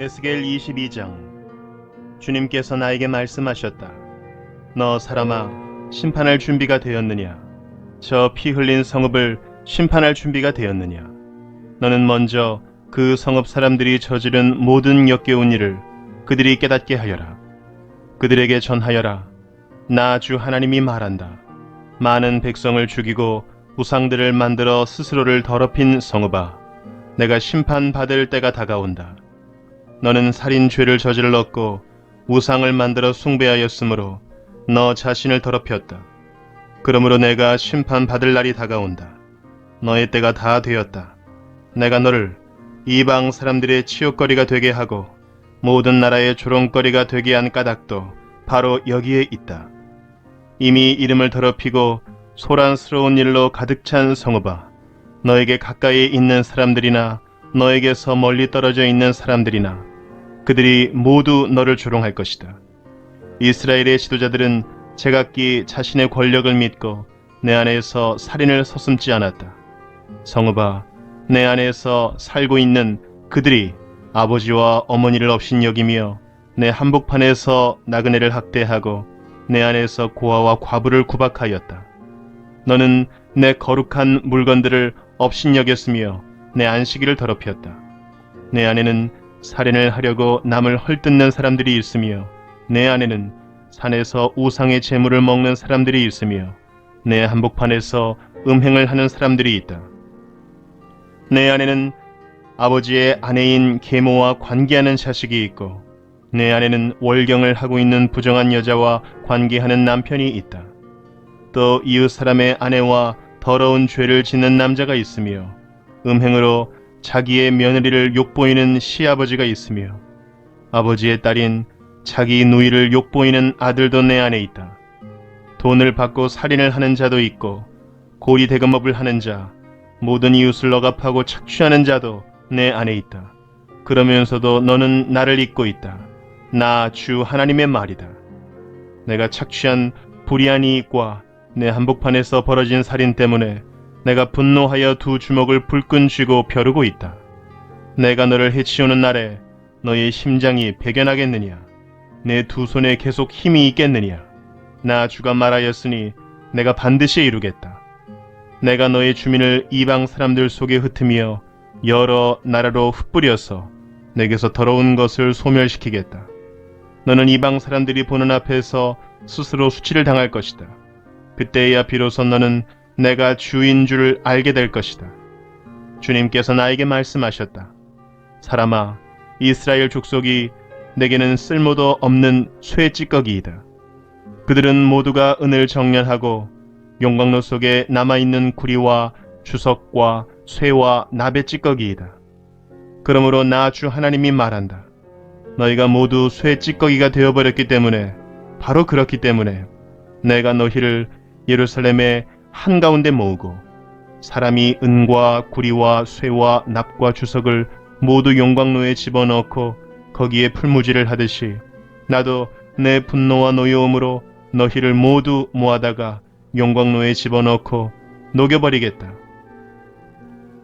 에스겔 22장. 주님께서 나에게 말씀하셨다. 너 사람아, 심판할 준비가 되었느냐? 저 피 흘린 성읍을 심판할 준비가 되었느냐? 너는 먼저 그 성읍 사람들이 저지른 모든 역겨운 일을 그들이 깨닫게 하여라. 그들에게 전하여라. 나 주 하나님이 말한다. 많은 백성을 죽이고 우상들을 만들어 스스로를 더럽힌 성읍아, 내가 심판받을 때가 다가온다. 너는 살인 죄를 저질렀고 우상을 만들어 숭배하였으므로 너 자신을 더럽혔다. 그러므로 내가 심판받을 날이 다가온다. 너의 때가 다 되었다. 내가 너를 이방 사람들의 치욕거리가 되게 하고 모든 나라의 조롱거리가 되게 한 까닭도 바로 여기에 있다. 이미 이름을 더럽히고 소란스러운 일로 가득 찬 성읍아, 너에게 가까이 있는 사람들이나 너에게서 멀리 떨어져 있는 사람들이나 그들이 모두 너를 조롱할 것이다. 이스라엘의 지도자들은 제각기 자신의 권력을 믿고 내 안에서 살인을 서슴지 않았다. 성읍아, 내 안에서 살고 있는 그들이 아버지와 어머니를 업신여기며 내 한복판에서 나그네를 학대하고 내 안에서 고아와 과부를 구박하였다. 너는 내 거룩한 물건들을 업신여겼으며 내 안식일을 더럽혔다. 내 안에는 살인을 하려고 남을 헐뜯는 사람들이 있으며 내 안에는 산에서 우상의 재물을 먹는 사람들이 있으며 내 한복판에서 음행을 하는 사람들이 있다. 내 안에는 아버지의 아내인 계모와 관계하는 자식이 있고 내 안에는 월경을 하고 있는 부정한 여자와 관계하는 남편이 있다. 또 이웃 사람의 아내와 더러운 죄를 짓는 남자가 있으며 음행으로 자기의 며느리를 욕보이는 시아버지가 있으며 아버지의 딸인 자기 누이를 욕보이는 아들도 내 안에 있다. 돈을 받고 살인을 하는 자도 있고 고리 대금업을 하는 자, 모든 이웃을 억압하고 착취하는 자도 내 안에 있다. 그러면서도 너는 나를 잊고 있다. 나 주 하나님의 말이다. 내가 착취한 불의한 이익과 내 한복판에서 벌어진 살인 때문에 내가 분노하여 두 주먹을 불끈 쥐고 벼르고 있다. 내가 너를 해치우는 날에 너의 심장이 배견하겠느냐? 내 두 손에 계속 힘이 있겠느냐? 나 주가 말하였으니 내가 반드시 이루겠다. 내가 너의 주민을 이방 사람들 속에 흩으며 여러 나라로 흩뿌려서 내게서 더러운 것을 소멸시키겠다. 너는 이방 사람들이 보는 앞에서 스스로 수치를 당할 것이다. 그때야 비로소 너는 내가 주인 줄 알게 될 것이다. 주님께서 나에게 말씀하셨다. 사람아, 이스라엘 족속이 내게는 쓸모도 없는 쇠 찌꺼기이다. 그들은 모두가 은을 정련하고 용광로 속에 남아있는 구리와 주석과 쇠와 나베 찌꺼기이다. 그러므로 나 주 하나님이 말한다. 너희가 모두 쇠 찌꺼기가 되어버렸기 때문에, 바로 그렇기 때문에 내가 너희를 예루살렘의 한가운데 모으고 사람이 은과 구리와 쇠와 납과 주석을 모두 용광로에 집어넣고 거기에 풀무지를 하듯이 나도 내 분노와 노여움으로 너희를 모두 모아다가 용광로에 집어넣고 녹여버리겠다.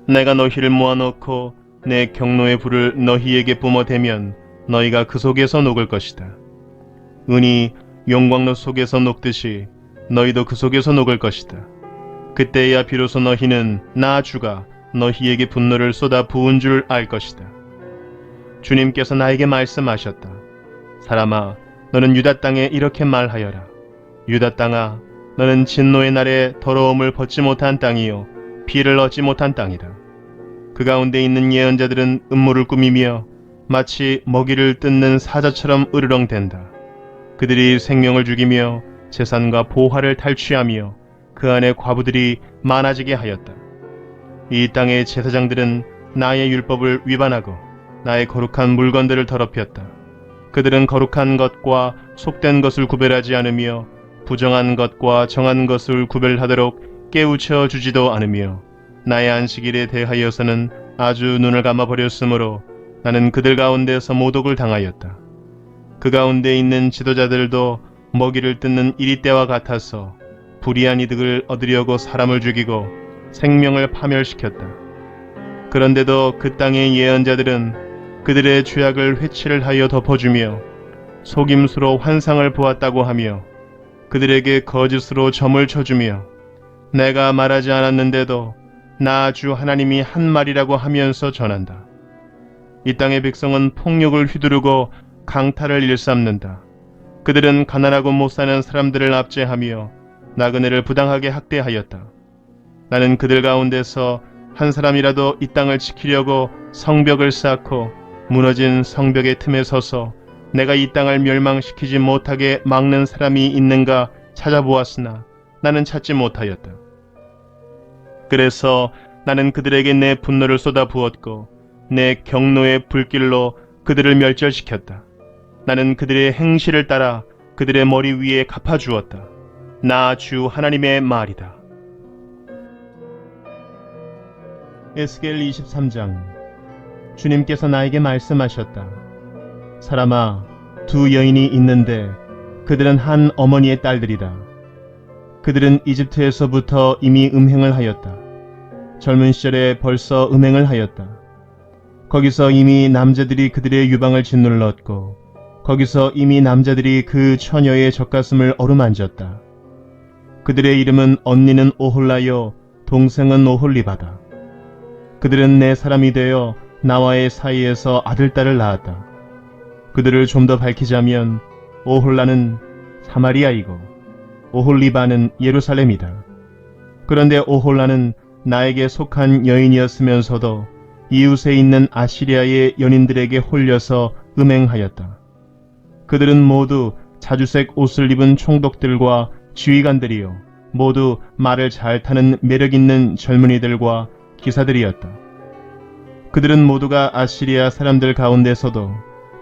내가 너희를 모아놓고 내 경로의 불을 너희에게 뿜어대면 너희가 그 속에서 녹을 것이다. 은이 용광로 속에서 녹듯이 너희도 그 속에서 녹을 것이다. 그때야 비로소 너희는 나 주가 너희에게 분노를 쏟아 부은 줄 알 것이다. 주님께서 나에게 말씀하셨다. 사람아, 너는 유다 땅에 이렇게 말하여라. 유다 땅아, 너는 진노의 날에 더러움을 벗지 못한 땅이요 피를 얻지 못한 땅이다. 그 가운데 있는 예언자들은 음모를 꾸미며 마치 먹이를 뜯는 사자처럼 으르렁댄다. 그들이 생명을 죽이며 재산과 보화를 탈취하며 그 안에 과부들이 많아지게 하였다. 이 땅의 제사장들은 나의 율법을 위반하고 나의 거룩한 물건들을 더럽혔다. 그들은 거룩한 것과 속된 것을 구별하지 않으며 부정한 것과 정한 것을 구별하도록 깨우쳐 주지도 않으며 나의 안식일에 대하여서는 아주 눈을 감아버렸으므로 나는 그들 가운데서 모독을 당하였다. 그 가운데 있는 지도자들도 먹이를 뜯는 이리 때와 같아서 불의한 이득을 얻으려고 사람을 죽이고 생명을 파멸시켰다. 그런데도 그 땅의 예언자들은 그들의 죄악을 회치를 하여 덮어주며 속임수로 환상을 보았다고 하며 그들에게 거짓으로 점을 쳐주며 내가 말하지 않았는데도 나 주 하나님이 한 말이라고 하면서 전한다. 이 땅의 백성은 폭력을 휘두르고 강탈을 일삼는다. 그들은 가난하고 못 사는 사람들을 압제하며 나그네를 부당하게 학대하였다. 나는 그들 가운데서 한 사람이라도 이 땅을 지키려고 성벽을 쌓고 무너진 성벽의 틈에 서서 내가 이 땅을 멸망시키지 못하게 막는 사람이 있는가 찾아보았으나 나는 찾지 못하였다. 그래서 나는 그들에게 내 분노를 쏟아부었고 내 경노의 불길로 그들을 멸절시켰다. 나는 그들의 행실을 따라 그들의 머리 위에 갚아주었다. 나 주 하나님의 말이다. 에스겔 23장. 주님께서 나에게 말씀하셨다. 사람아, 두 여인이 있는데 그들은 한 어머니의 딸들이다. 그들은 이집트에서부터 이미 음행을 하였다. 젊은 시절에 벌써 음행을 하였다. 거기서 이미 남자들이 그들의 유방을 짓눌렀고 거기서 이미 남자들이 그 처녀의 젖가슴을 어루만졌다. 그들의 이름은 언니는 오홀라요 동생은 오홀리바다. 그들은 내 사람이 되어 나와의 사이에서 아들딸을 낳았다. 그들을 좀 더 밝히자면 오홀라는 사마리아이고 오홀리바는 예루살렘이다. 그런데 오홀라는 나에게 속한 여인이었으면서도 이웃에 있는 아시리아의 연인들에게 홀려서 음행하였다. 그들은 모두 자주색 옷을 입은 총독들과 지휘관들이요 모두 말을 잘 타는 매력있는 젊은이들과 기사들이었다. 그들은 모두가 아시리아 사람들 가운데서도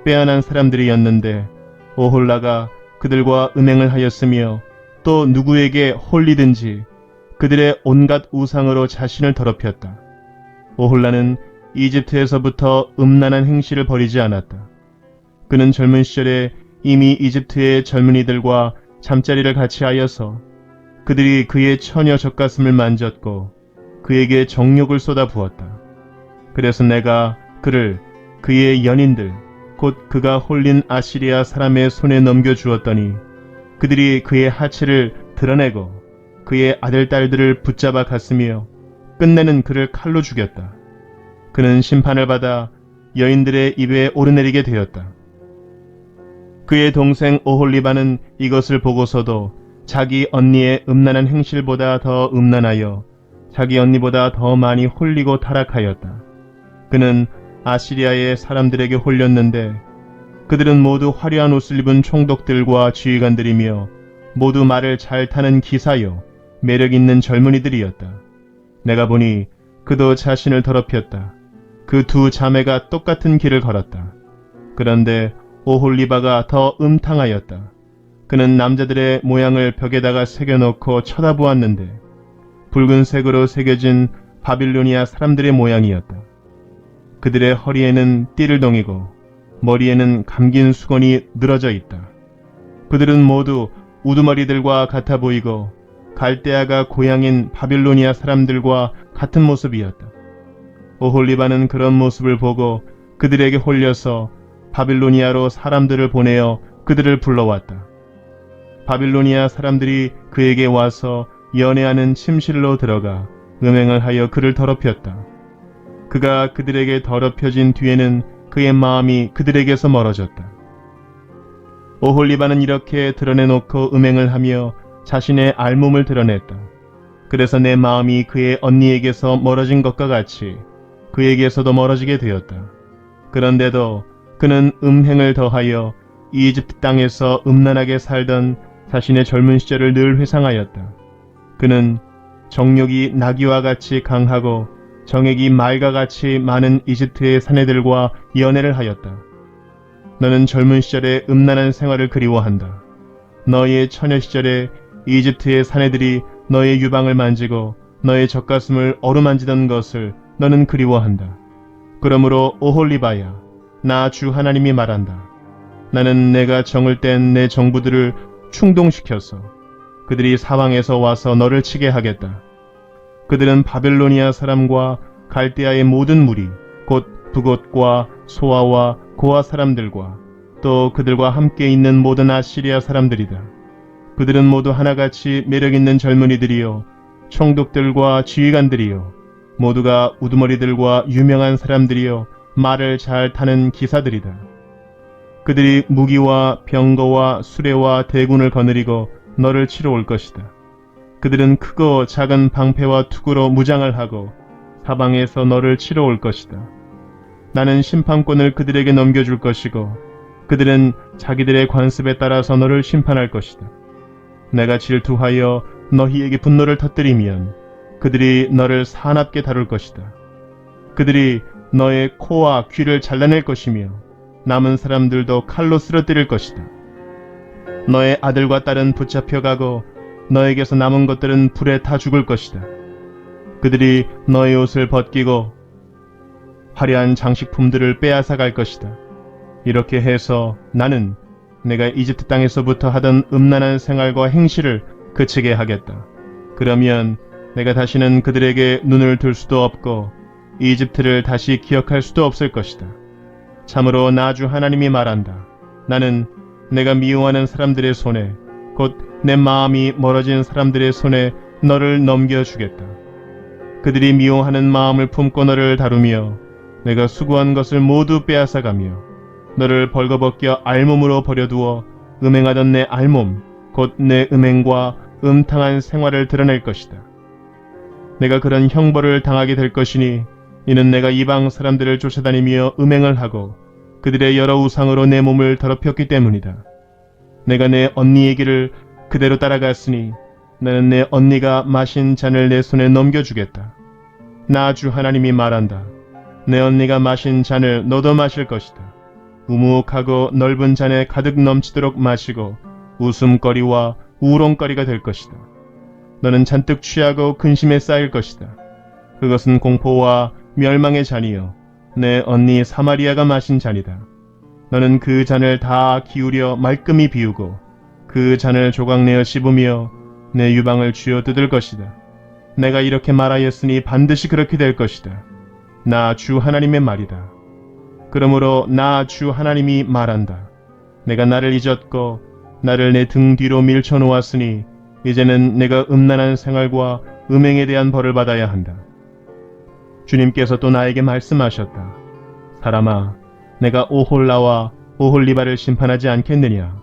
빼어난 사람들이었는데 오홀라가 그들과 음행을 하였으며 또 누구에게 홀리든지 그들의 온갖 우상으로 자신을 더럽혔다. 오홀라는 이집트에서부터 음란한 행실을 벌이지 않았다. 그는 젊은 시절에 이미 이집트의 젊은이들과 잠자리를 같이 하여서 그들이 그의 처녀 젖가슴을 만졌고 그에게 정욕을 쏟아부었다. 그래서 내가 그를 그의 연인들 곧 그가 홀린 아시리아 사람의 손에 넘겨주었더니 그들이 그의 하체를 드러내고 그의 아들 딸들을 붙잡아 갔으며 끝내는 그를 칼로 죽였다. 그는 심판을 받아 여인들의 입에 오르내리게 되었다. 그의 동생 오홀리바는 이것을 보고서도 자기 언니의 음란한 행실보다 더 음란하여 자기 언니보다 더 많이 홀리고 타락하였다. 그는 아시리아의 사람들에게 홀렸는데 그들은 모두 화려한 옷을 입은 총독들과 지휘관들이며 모두 말을 잘 타는 기사요 매력있는 젊은이들이었다. 내가 보니 그도 자신을 더럽혔다. 그 두 자매가 똑같은 길을 걸었다. 그런데 오홀리바가 더 음탕하였다. 그는 남자들의 모양을 벽에다가 새겨놓고 쳐다보았는데 붉은색으로 새겨진 바빌로니아 사람들의 모양이었다. 그들의 허리에는 띠를 동이고 머리에는 감긴 수건이 늘어져 있다. 그들은 모두 우두머리들과 같아 보이고 갈대아가 고향인 바빌로니아 사람들과 같은 모습이었다. 오홀리바는 그런 모습을 보고 그들에게 홀려서 바빌로니아로 사람들을 보내어 그들을 불러왔다. 바빌로니아 사람들이 그에게 와서 연애하는 침실로 들어가 음행을 하여 그를 더럽혔다. 그가 그들에게 더럽혀진 뒤에는 그의 마음이 그들에게서 멀어졌다. 오홀리바는 이렇게 드러내놓고 음행을 하며 자신의 알몸을 드러냈다. 그래서 내 마음이 그의 언니에게서 멀어진 것과 같이 그에게서도 멀어지게 되었다. 그런데도 그는 음행을 더하여 이집트 땅에서 음란하게 살던 자신의 젊은 시절을 늘 회상하였다. 그는 정욕이 나귀와 같이 강하고 정액이 말과 같이 많은 이집트의 사내들과 연애를 하였다. 너는 젊은 시절의 음란한 생활을 그리워한다. 너의 처녀 시절에 이집트의 사내들이 너의 유방을 만지고 너의 젖가슴을 어루만지던 것을 너는 그리워한다. 그러므로 오홀리바야, 나 주 하나님이 말한다. 나는 내가 정을 뗀 내 정부들을 충동시켜서 그들이 사방에서 와서 너를 치게 하겠다. 그들은 바벨로니아 사람과 갈대아의 모든 무리, 곧 북옷과 소아와 고아 사람들과 또 그들과 함께 있는 모든 아시리아 사람들이다. 그들은 모두 하나같이 매력있는 젊은이들이요 총독들과 지휘관들이요 모두가 우두머리들과 유명한 사람들이요 말을 잘 타는 기사들이다. 그들이 무기와 병거와 수레와 대군을 거느리고 너를 치러 올 것이다. 그들은 크고 작은 방패와 투구로 무장을 하고 사방에서 너를 치러 올 것이다. 나는 심판권을 그들에게 넘겨줄 것이고 그들은 자기들의 관습에 따라서 너를 심판할 것이다. 내가 질투하여 너희에게 분노를 터뜨리면 그들이 너를 사납게 다룰 것이다. 그들이 너의 코와 귀를 잘라낼 것이며 남은 사람들도 칼로 쓰러뜨릴 것이다. 너의 아들과 딸은 붙잡혀가고 너에게서 남은 것들은 불에 타 죽을 것이다. 그들이 너의 옷을 벗기고 화려한 장식품들을 빼앗아 갈 것이다. 이렇게 해서 나는 내가 이집트 땅에서부터 하던 음란한 생활과 행실을 그치게 하겠다. 그러면 내가 다시는 그들에게 눈을 들 수도 없고 이집트를 다시 기억할 수도 없을 것이다. 참으로 나 주 하나님이 말한다. 나는 내가 미워하는 사람들의 손에 곧 내 마음이 멀어진 사람들의 손에 너를 넘겨주겠다. 그들이 미워하는 마음을 품고 너를 다루며 내가 수고한 것을 모두 빼앗아가며 너를 벌거벗겨 알몸으로 버려두어 음행하던 내 알몸 곧 내 음행과 음탕한 생활을 드러낼 것이다. 내가 그런 형벌을 당하게 될 것이니 이는 내가 이방 사람들을 쫓아다니며 음행을 하고 그들의 여러 우상으로 내 몸을 더럽혔기 때문이다. 내가 내 언니의 길을 그대로 따라갔으니 나는 내 언니가 마신 잔을 내 손에 넘겨주겠다. 나 주 하나님이 말한다. 내 언니가 마신 잔을 너도 마실 것이다. 우묵하고 넓은 잔에 가득 넘치도록 마시고 웃음거리와 우롱거리가 될 것이다. 너는 잔뜩 취하고 근심에 쌓일 것이다. 그것은 공포와 멸망의 잔이요 내 언니 사마리아가 마신 잔이다. 너는 그 잔을 다 기울여 말끔히 비우고 그 잔을 조각내어 씹으며 내 유방을 쥐어 뜯을 것이다. 내가 이렇게 말하였으니 반드시 그렇게 될 것이다. 나 주 하나님의 말이다. 그러므로 나 주 하나님이 말한다. 내가 나를 잊었고 나를 내 등 뒤로 밀쳐 놓았으니 이제는 내가 음란한 생활과 음행에 대한 벌을 받아야 한다. 주님께서 또 나에게 말씀하셨다. 사람아, 내가 오홀라와 오홀리바를 심판하지 않겠느냐?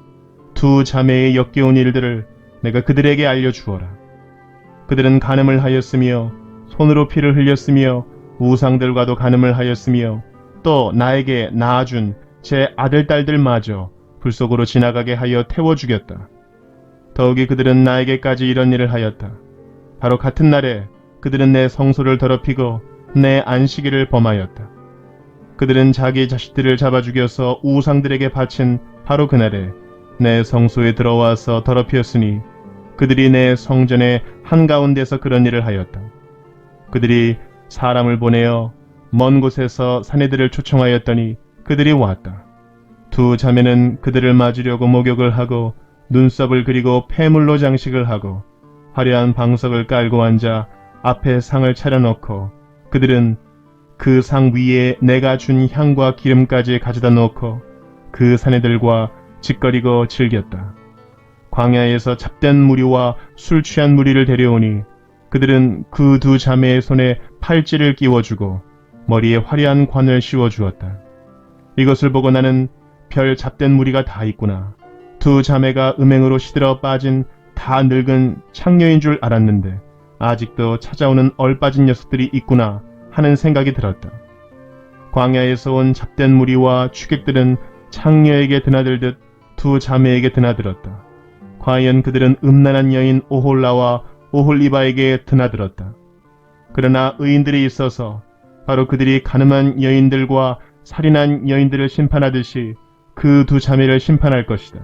두 자매의 역겨운 일들을 내가 그들에게 알려주어라. 그들은 간음을 하였으며 손으로 피를 흘렸으며 우상들과도 간음을 하였으며 또 나에게 낳아준 제 아들 딸들마저 불 속으로 지나가게 하여 태워 죽였다. 더욱이 그들은 나에게까지 이런 일을 하였다. 바로 같은 날에 그들은 내 성소를 더럽히고 내 안식일을 범하였다. 그들은 자기 자식들을 잡아 죽여서 우상들에게 바친 바로 그날에 내 성소에 들어와서 더럽혔으니 그들이 내 성전의 한가운데서 그런 일을 하였다. 그들이 사람을 보내어 먼 곳에서 사내들을 초청하였더니 그들이 왔다. 두 자매는 그들을 맞으려고 목욕을 하고 눈썹을 그리고 폐물로 장식을 하고 화려한 방석을 깔고 앉아 앞에 상을 차려놓고 그들은 그 상 위에 내가 준 향과 기름까지 가져다 놓고 그 사내들과 짓거리고 즐겼다. 광야에서 잡된 무리와 술 취한 무리를 데려오니 그들은 그 두 자매의 손에 팔찌를 끼워주고 머리에 화려한 관을 씌워주었다. 이것을 보고 나는 별 잡된 무리가 다 있구나. 두 자매가 음행으로 시들어 빠진 다 늙은 창녀인 줄 알았는데 아직도 찾아오는 얼빠진 녀석들이 있구나 하는 생각이 들었다. 광야에서 온 잡된 무리와 취객들은 창녀에게 드나들듯 두 자매에게 드나들었다. 과연 그들은 음란한 여인 오홀라와 오홀리바에게 드나들었다. 그러나 의인들이 있어서 바로 그들이 간음한 여인들과 살인한 여인들을 심판하듯이 그 두 자매를 심판할 것이다.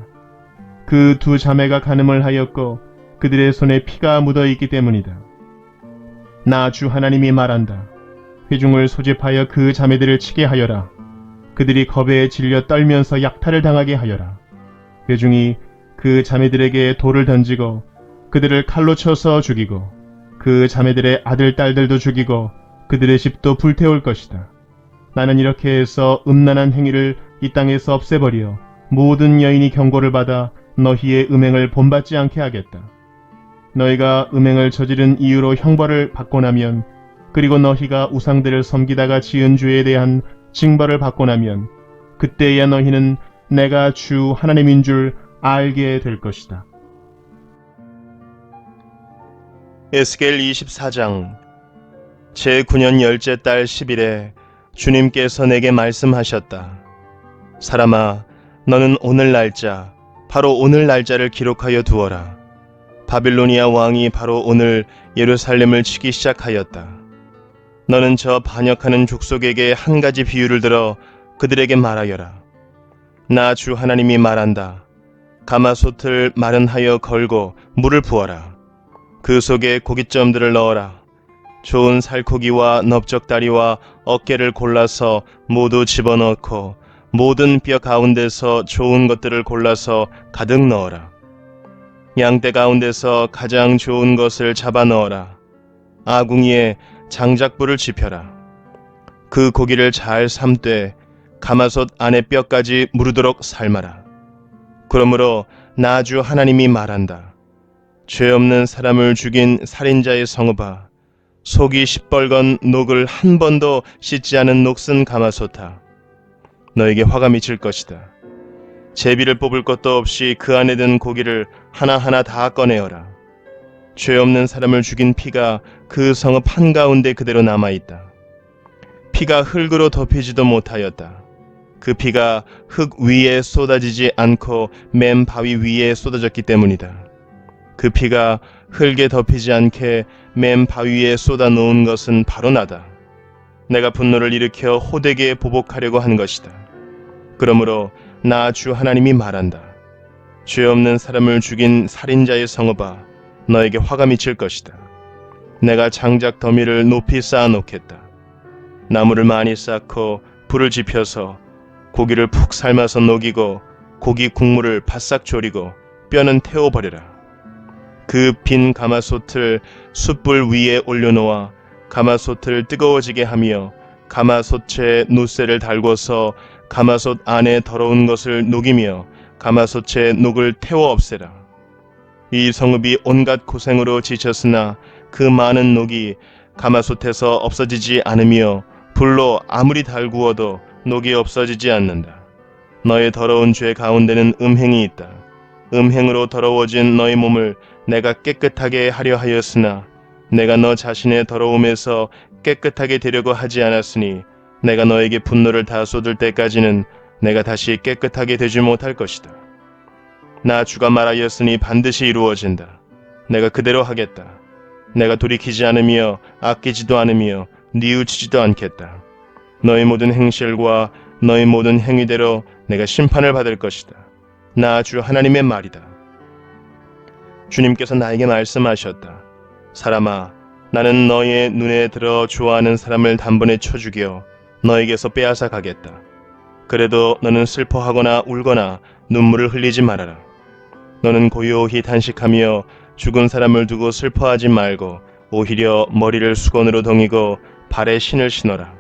그 두 자매가 간음을 하였고 그들의 손에 피가 묻어 있기 때문이다. 나 주 하나님이 말한다. 회중을 소집하여 그 자매들을 치게 하여라. 그들이 겁에 질려 떨면서 약탈을 당하게 하여라. 회중이 그 자매들에게 돌을 던지고 그들을 칼로 쳐서 죽이고 그 자매들의 아들 딸들도 죽이고 그들의 집도 불태울 것이다. 나는 이렇게 해서 음란한 행위를 이 땅에서 없애버려 모든 여인이 경고를 받아 너희의 음행을 본받지 않게 하겠다. 너희가 음행을 저지른 이유로 형벌을 받고 나면, 그리고 너희가 우상들을 섬기다가 지은 죄에 대한 징벌을 받고 나면, 그때야 너희는 내가 주 하나님인 줄 알게 될 것이다. 에스겔 24장. 제9년 열째 달 10일에 주님께서 내게 말씀하셨다. 사람아, 너는 오늘 날짜, 바로 오늘 날짜를 기록하여 두어라. 바빌로니아 왕이 바로 오늘 예루살렘을 치기 시작하였다. 너는 저 반역하는 족속에게 한 가지 비유를 들어 그들에게 말하여라. 나 주 하나님이 말한다. 가마솥을 마련하여 걸고 물을 부어라. 그 속에 고깃점들을 넣어라. 좋은 살코기와 넓적다리와 어깨를 골라서 모두 집어넣고 모든 뼈 가운데서 좋은 것들을 골라서 가득 넣어라. 양떼 가운데서 가장 좋은 것을 잡아 넣어라. 아궁이에 장작불을 지펴라. 그 고기를 잘 삶되 가마솥 안에 뼈까지 무르도록 삶아라. 그러므로 나 주 하나님이 말한다. 죄 없는 사람을 죽인 살인자의 성읍아, 속이 시뻘건 녹을 한 번도 씻지 않은 녹슨 가마솥아, 너에게 화가 미칠 것이다. 제비를 뽑을 것도 없이 그 안에 든 고기를 하나하나 다 꺼내어라. 죄 없는 사람을 죽인 피가 그 성읍 한가운데 그대로 남아있다. 피가 흙으로 덮이지도 못하였다. 그 피가 흙 위에 쏟아지지 않고 맨 바위 위에 쏟아졌기 때문이다. 그 피가 흙에 덮이지 않게 맨 바위에 쏟아 놓은 것은 바로 나다. 내가 분노를 일으켜 호되게 보복하려고 한 것이다. 그러므로 나 주 하나님이 말한다. 죄 없는 사람을 죽인 살인자의 성읍아, 너에게 화가 미칠 것이다. 내가 장작 더미를 높이 쌓아 놓겠다. 나무를 많이 쌓고 불을 지펴서 고기를 푹 삶아서 녹이고 고기 국물을 바싹 졸이고 뼈는 태워버려라. 그 빈 가마솥을 숯불 위에 올려놓아 가마솥을 뜨거워지게 하며 가마솥에 노쇠를 달궈서 가마솥 안에 더러운 것을 녹이며 가마솥의 녹을 태워 없애라. 이 성읍이 온갖 고생으로 지쳤으나 그 많은 녹이 가마솥에서 없어지지 않으며 불로 아무리 달구어도 녹이 없어지지 않는다. 너의 더러운 죄 가운데는 음행이 있다. 음행으로 더러워진 너의 몸을 내가 깨끗하게 하려 하였으나 내가 너 자신의 더러움에서 깨끗하게 되려고 하지 않았으니 내가 너에게 분노를 다 쏟을 때까지는 내가 다시 깨끗하게 되지 못할 것이다. 나 주가 말하였으니 반드시 이루어진다. 내가 그대로 하겠다. 내가 돌이키지 않으며 아끼지도 않으며 뉘우치지도 않겠다. 너의 모든 행실과 너의 모든 행위대로 내가 심판을 받을 것이다. 나 주 하나님의 말이다. 주님께서 나에게 말씀하셨다. 사람아, 나는 너의 눈에 들어 좋아하는 사람을 단번에 쳐 죽여 너에게서 빼앗아 가겠다. 그래도 너는 슬퍼하거나 울거나 눈물을 흘리지 말아라. 너는 고요히 단식하며 죽은 사람을 두고 슬퍼하지 말고 오히려 머리를 수건으로 동이고 발에 신을 신어라.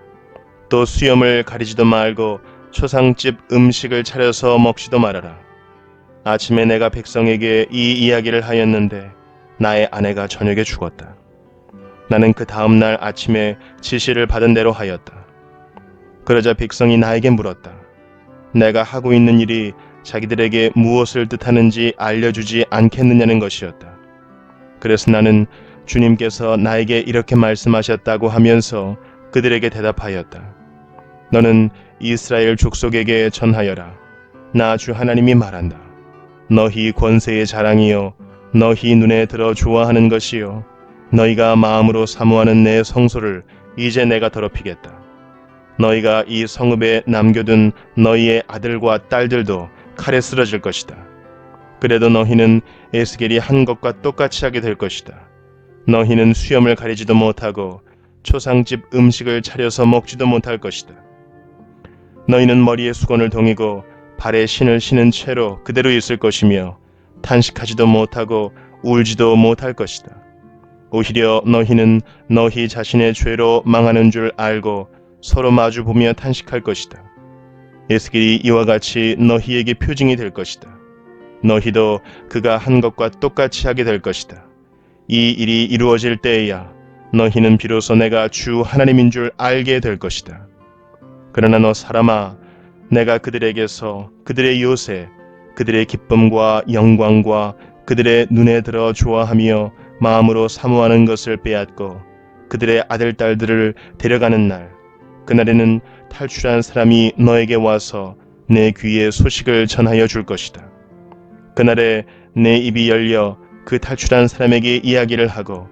또 수염을 가리지도 말고 초상집 음식을 차려서 먹지도 말아라. 아침에 내가 백성에게 이 이야기를 하였는데 나의 아내가 저녁에 죽었다. 나는 그 다음 날 아침에 지시를 받은 대로 하였다. 그러자 백성이 나에게 물었다. 내가 하고 있는 일이 자기들에게 무엇을 뜻하는지 알려주지 않겠느냐는 것이었다. 그래서 나는 주님께서 나에게 이렇게 말씀하셨다고 하면서 그들에게 대답하였다. 너는 이스라엘 족속에게 전하여라. 나 주 하나님이 말한다. 너희 권세의 자랑이요 너희 눈에 들어 좋아하는 것이요 너희가 마음으로 사모하는 내 성소를 이제 내가 더럽히겠다. 너희가 이 성읍에 남겨둔 너희의 아들과 딸들도 칼에 쓰러질 것이다. 그래도 너희는 에스겔이 한 것과 똑같이 하게 될 것이다. 너희는 수염을 가리지도 못하고 초상집 음식을 차려서 먹지도 못할 것이다. 너희는 머리에 수건을 동이고 발에 신을 신은 채로 그대로 있을 것이며 탄식하지도 못하고 울지도 못할 것이다. 오히려 너희는 너희 자신의 죄로 망하는 줄 알고 서로 마주보며 탄식할 것이다. 에스겔이 이와 같이 너희에게 표징이 될 것이다. 너희도 그가 한 것과 똑같이 하게 될 것이다. 이 일이 이루어질 때에야 너희는 비로소 내가 주 하나님인 줄 알게 될 것이다. 그러나 너 사람아, 내가 그들에게서 그들의 요새, 그들의 기쁨과 영광과 그들의 눈에 들어 좋아하며 마음으로 사모하는 것을 빼앗고 그들의 아들, 딸들을 데려가는 날, 그날에는 탈출한 사람이 너에게 와서 내 귀에 소식을 전하여 줄 것이다. 그날에 내 입이 열려 그 탈출한 사람에게 이야기를 하고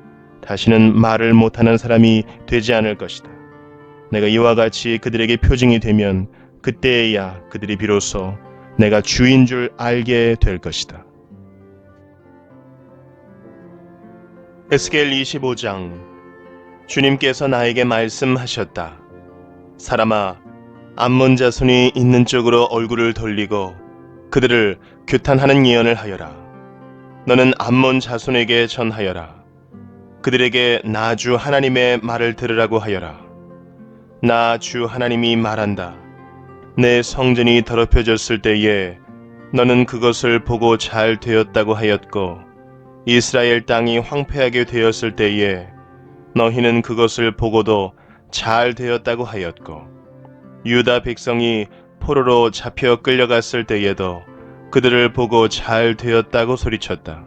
다시는 말을 못하는 사람이 되지 않을 것이다. 내가 이와 같이 그들에게 표징이 되면 그때에야 그들이 비로소 내가 주인 줄 알게 될 것이다. 에스겔 25장. 주님께서 나에게 말씀하셨다. 사람아, 암몬 자손이 있는 쪽으로 얼굴을 돌리고 그들을 규탄하는 예언을 하여라. 너는 암몬 자손에게 전하여라. 그들에게 나 주 하나님의 말을 들으라고 하여라. 나 주 하나님이 말한다. 내 성전이 더럽혀졌을 때에 너는 그것을 보고 잘 되었다고 하였고, 이스라엘 땅이 황폐하게 되었을 때에 너희는 그것을 보고도 잘 되었다고 하였고, 유다 백성이 포로로 잡혀 끌려갔을 때에도 그들을 보고 잘 되었다고 소리쳤다.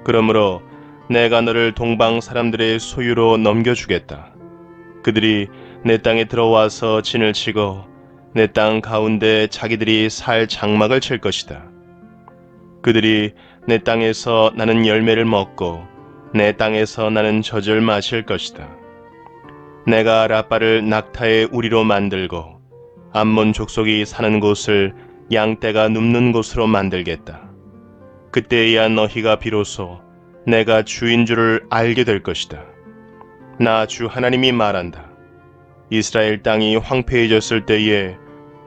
그러므로 내가 너를 동방 사람들의 소유로 넘겨주겠다. 그들이 내 땅에 들어와서 진을 치고 내 땅 가운데 자기들이 살 장막을 칠 것이다. 그들이 내 땅에서 나는 열매를 먹고 내 땅에서 나는 젖을 마실 것이다. 내가 라빠를 낙타의 우리로 만들고 암몬 족속이 사는 곳을 양떼가 눕는 곳으로 만들겠다. 그때야 너희가 비로소 내가 주인 줄을 알게 될 것이다. 나 주 하나님이 말한다. 이스라엘 땅이 황폐해졌을 때에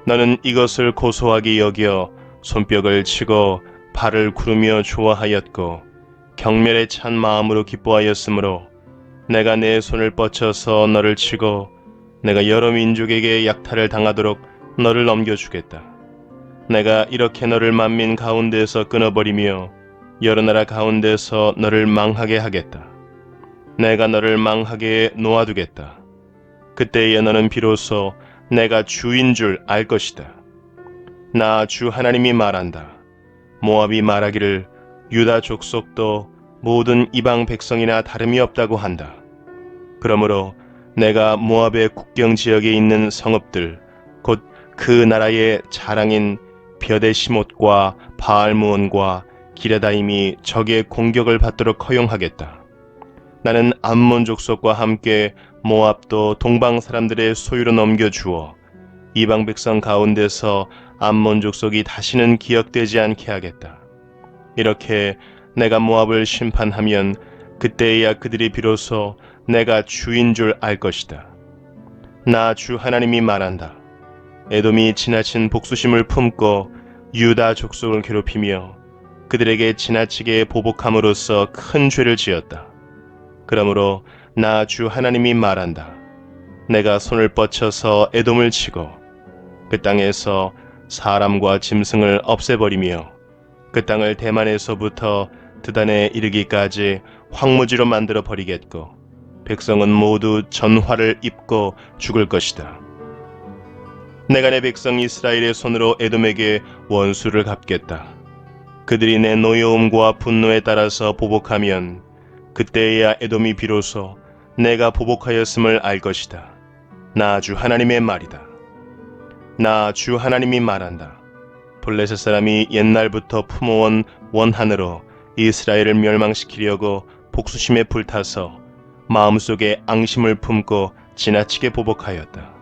너는 이것을 고소하게 여겨 손뼉을 치고 발을 구르며 좋아하였고 경멸에 찬 마음으로 기뻐하였으므로 내가 내 손을 뻗쳐서 너를 치고 내가 여러 민족에게 약탈을 당하도록 너를 넘겨주겠다. 내가 이렇게 너를 만민 가운데서 끊어버리며 여러 나라 가운데서 너를 망하게 하겠다. 내가 너를 망하게 놓아두겠다. 그때에 너는 비로소 내가 주인 줄 알 것이다. 나 주 하나님이 말한다. 모압이 말하기를 유다 족속도 모든 이방 백성이나 다름이 없다고 한다. 그러므로 내가 모압의 국경 지역에 있는 성읍들, 곧 그 나라의 자랑인 벼데시못과 바알무온과 기레다임이 적의 공격을 받도록 허용하겠다. 나는 암몬 족속과 함께 모압도 동방 사람들의 소유로 넘겨주어 이방 백성 가운데서 암몬 족속이 다시는 기억되지 않게 하겠다. 이렇게 내가 모압을 심판하면 그때에야 그들이 비로소 내가 주인 줄 알 것이다. 나 주 하나님이 말한다. 에돔이 지나친 복수심을 품고 유다 족속을 괴롭히며 그들에게 지나치게 보복함으로써 큰 죄를 지었다. 그러므로 나 주 하나님이 말한다. 내가 손을 뻗쳐서 에돔을 치고 그 땅에서 사람과 짐승을 없애버리며 그 땅을 대만에서부터 드단에 이르기까지 황무지로 만들어 버리겠고 백성은 모두 전화를 입고 죽을 것이다. 내가 내 백성 이스라엘의 손으로 에돔에게 원수를 갚겠다. 그들이 내 노여움과 분노에 따라서 보복하면 그때에야 에돔이 비로소 내가 보복하였음을 알 것이다. 나 주 하나님의 말이다. 나 주 하나님이 말한다. 블레셋 사람이 옛날부터 품어온 원한으로 이스라엘을 멸망시키려고 복수심에 불타서 마음속에 앙심을 품고 지나치게 보복하였다.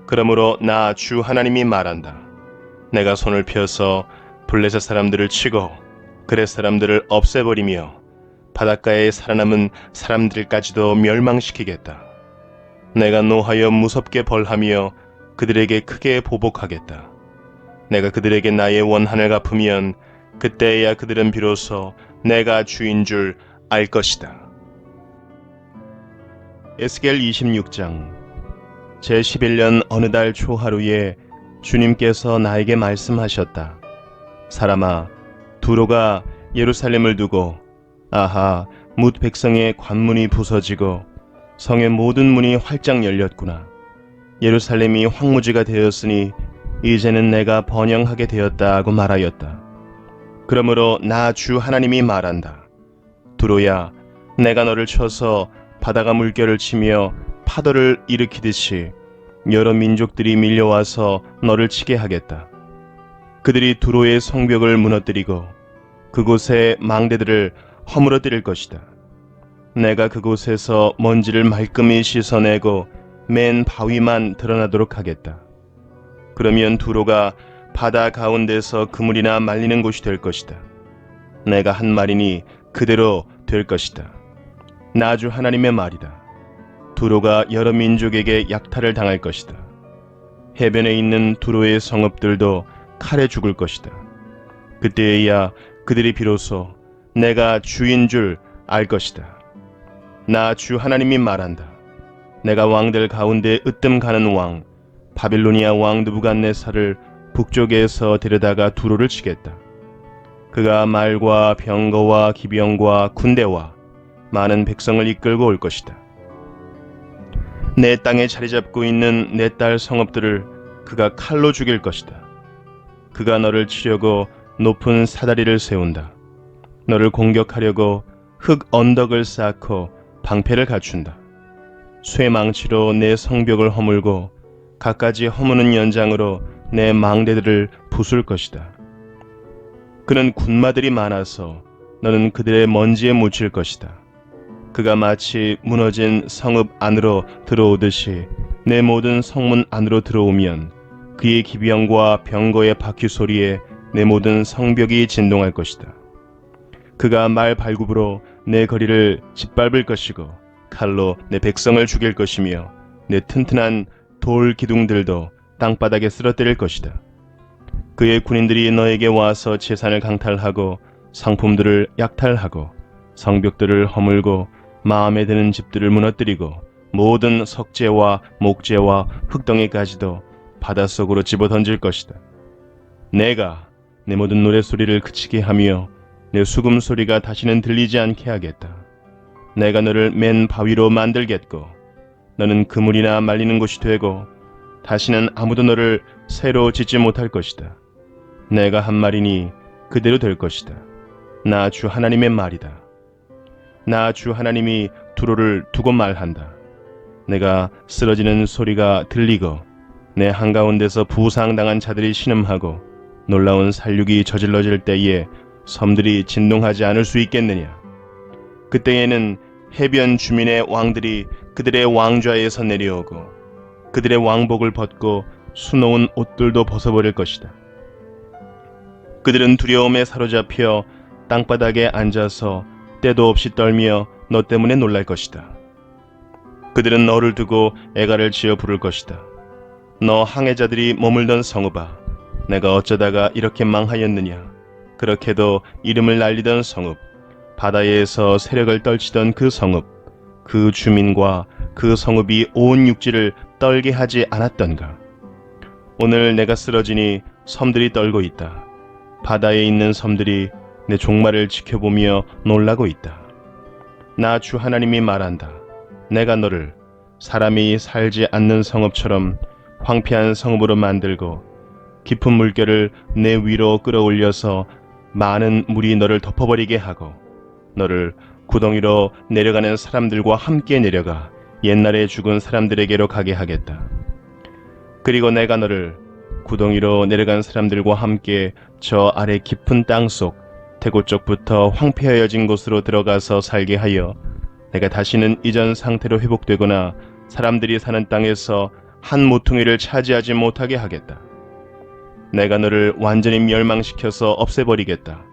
그러므로 나 주 하나님이 말한다. 내가 손을 펴서 블레셋 사람들을 치고 그렛 사람들을 없애버리며 바닷가에 살아남은 사람들까지도 멸망시키겠다. 내가 노하여 무섭게 벌하며 그들에게 크게 보복하겠다. 내가 그들에게 나의 원한을 갚으면 그때야 그들은 비로소 내가 주인 줄 알 것이다. 에스겔 26장. 제11년 어느 달 초하루에 주님께서 나에게 말씀하셨다. 사람아, 두로가 예루살렘을 두고 아하, 뭇 백성의 관문이 부서지고 성의 모든 문이 활짝 열렸구나. 예루살렘이 황무지가 되었으니 이제는 내가 번영하게 되었다고 말하였다. 그러므로 나 주 하나님이 말한다. 두로야, 내가 너를 쳐서 바다가 물결을 치며 파도를 일으키듯이 여러 민족들이 밀려와서 너를 치게 하겠다. 그들이 두로의 성벽을 무너뜨리고 그곳의 망대들을 허물어뜨릴 것이다. 내가 그곳에서 먼지를 말끔히 씻어내고 맨 바위만 드러나도록 하겠다. 그러면 두로가 바다 가운데서 그물이나 말리는 곳이 될 것이다. 내가 한 말이니 그대로 될 것이다. 나 주 하나님의 말이다. 두로가 여러 민족에게 약탈을 당할 것이다. 해변에 있는 두로의 성읍들도 칼에 죽을 것이다. 그때에야 그들이 비로소 내가 주인 줄 알 것이다. 나 주 하나님이 말한다. 내가 왕들 가운데 으뜸 가는 왕 바빌로니아 왕 느부갓네살을 북쪽에서 데려다가 두로를 치겠다. 그가 말과 병거와 기병과 군대와 많은 백성을 이끌고 올 것이다. 내 땅에 자리 잡고 있는 내 딸 성읍들을 그가 칼로 죽일 것이다. 그가 너를 치려고 높은 사다리를 세운다. 너를 공격하려고 흙 언덕을 쌓고 방패를 갖춘다. 쇠망치로 내 성벽을 허물고 갖가지 허무는 연장으로 내 망대들을 부술 것이다. 그는 군마들이 많아서 너는 그들의 먼지에 묻힐 것이다. 그가 마치 무너진 성읍 안으로 들어오듯이 내 모든 성문 안으로 들어오면 그의 기병과 병거의 바퀴 소리에 내 모든 성벽이 진동할 것이다. 그가 말 발굽으로 내 거리를 짓밟을 것이고 칼로 내 백성을 죽일 것이며 내 튼튼한 돌 기둥들도 땅바닥에 쓰러뜨릴 것이다. 그의 군인들이 너에게 와서 재산을 강탈하고 상품들을 약탈하고 성벽들을 허물고 마음에 드는 집들을 무너뜨리고 모든 석재와 목재와 흙덩이까지도 바닷속으로 집어던질 것이다. 내가 내 모든 노랫소리를 그치게 하며 내 수금소리가 다시는 들리지 않게 하겠다. 내가 너를 맨 바위로 만들겠고 너는 그물이나 말리는 곳이 되고 다시는 아무도 너를 새로 짓지 못할 것이다. 내가 한 말이니 그대로 될 것이다. 나 주 하나님의 말이다. 나 주 하나님이 두로를 두고 말한다. 내가 쓰러지는 소리가 들리고 내 한가운데서 부상당한 자들이 신음하고 놀라운 살육이 저질러질 때에 섬들이 진동하지 않을 수 있겠느냐. 그때에는 해변 주민의 왕들이 그들의 왕좌에서 내려오고 그들의 왕복을 벗고 수놓은 옷들도 벗어버릴 것이다. 그들은 두려움에 사로잡혀 땅바닥에 앉아서 때도 없이 떨며 너 때문에 놀랄 것이다. 그들은 너를 두고 애가를 지어 부를 것이다. 너 항해자들이 머물던 성읍아, 내가 어쩌다가 이렇게 망하였느냐. 그렇게도 이름을 날리던 성읍, 바다에서 세력을 떨치던 그 성읍, 그 주민과 그 성읍이 온 육지를 떨게 하지 않았던가. 오늘 내가 쓰러지니 섬들이 떨고 있다. 바다에 있는 섬들이 내 종말을 지켜보며 놀라고 있다. 나 주 하나님이 말한다. 내가 너를 사람이 살지 않는 성읍처럼 황폐한 성읍으로 만들고 깊은 물결을 내 위로 끌어올려서 많은 물이 너를 덮어버리게 하고 너를 구덩이로 내려가는 사람들과 함께 내려가 옛날에 죽은 사람들에게로 가게 하겠다. 그리고 내가 너를 구덩이로 내려간 사람들과 함께 저 아래 깊은 땅속 태고 쪽부터 황폐하여진 곳으로 들어가서 살게 하여 내가 다시는 이전 상태로 회복되거나 사람들이 사는 땅에서 한 모퉁이를 차지하지 못하게 하겠다. 내가 너를 완전히 멸망시켜서 없애버리겠다.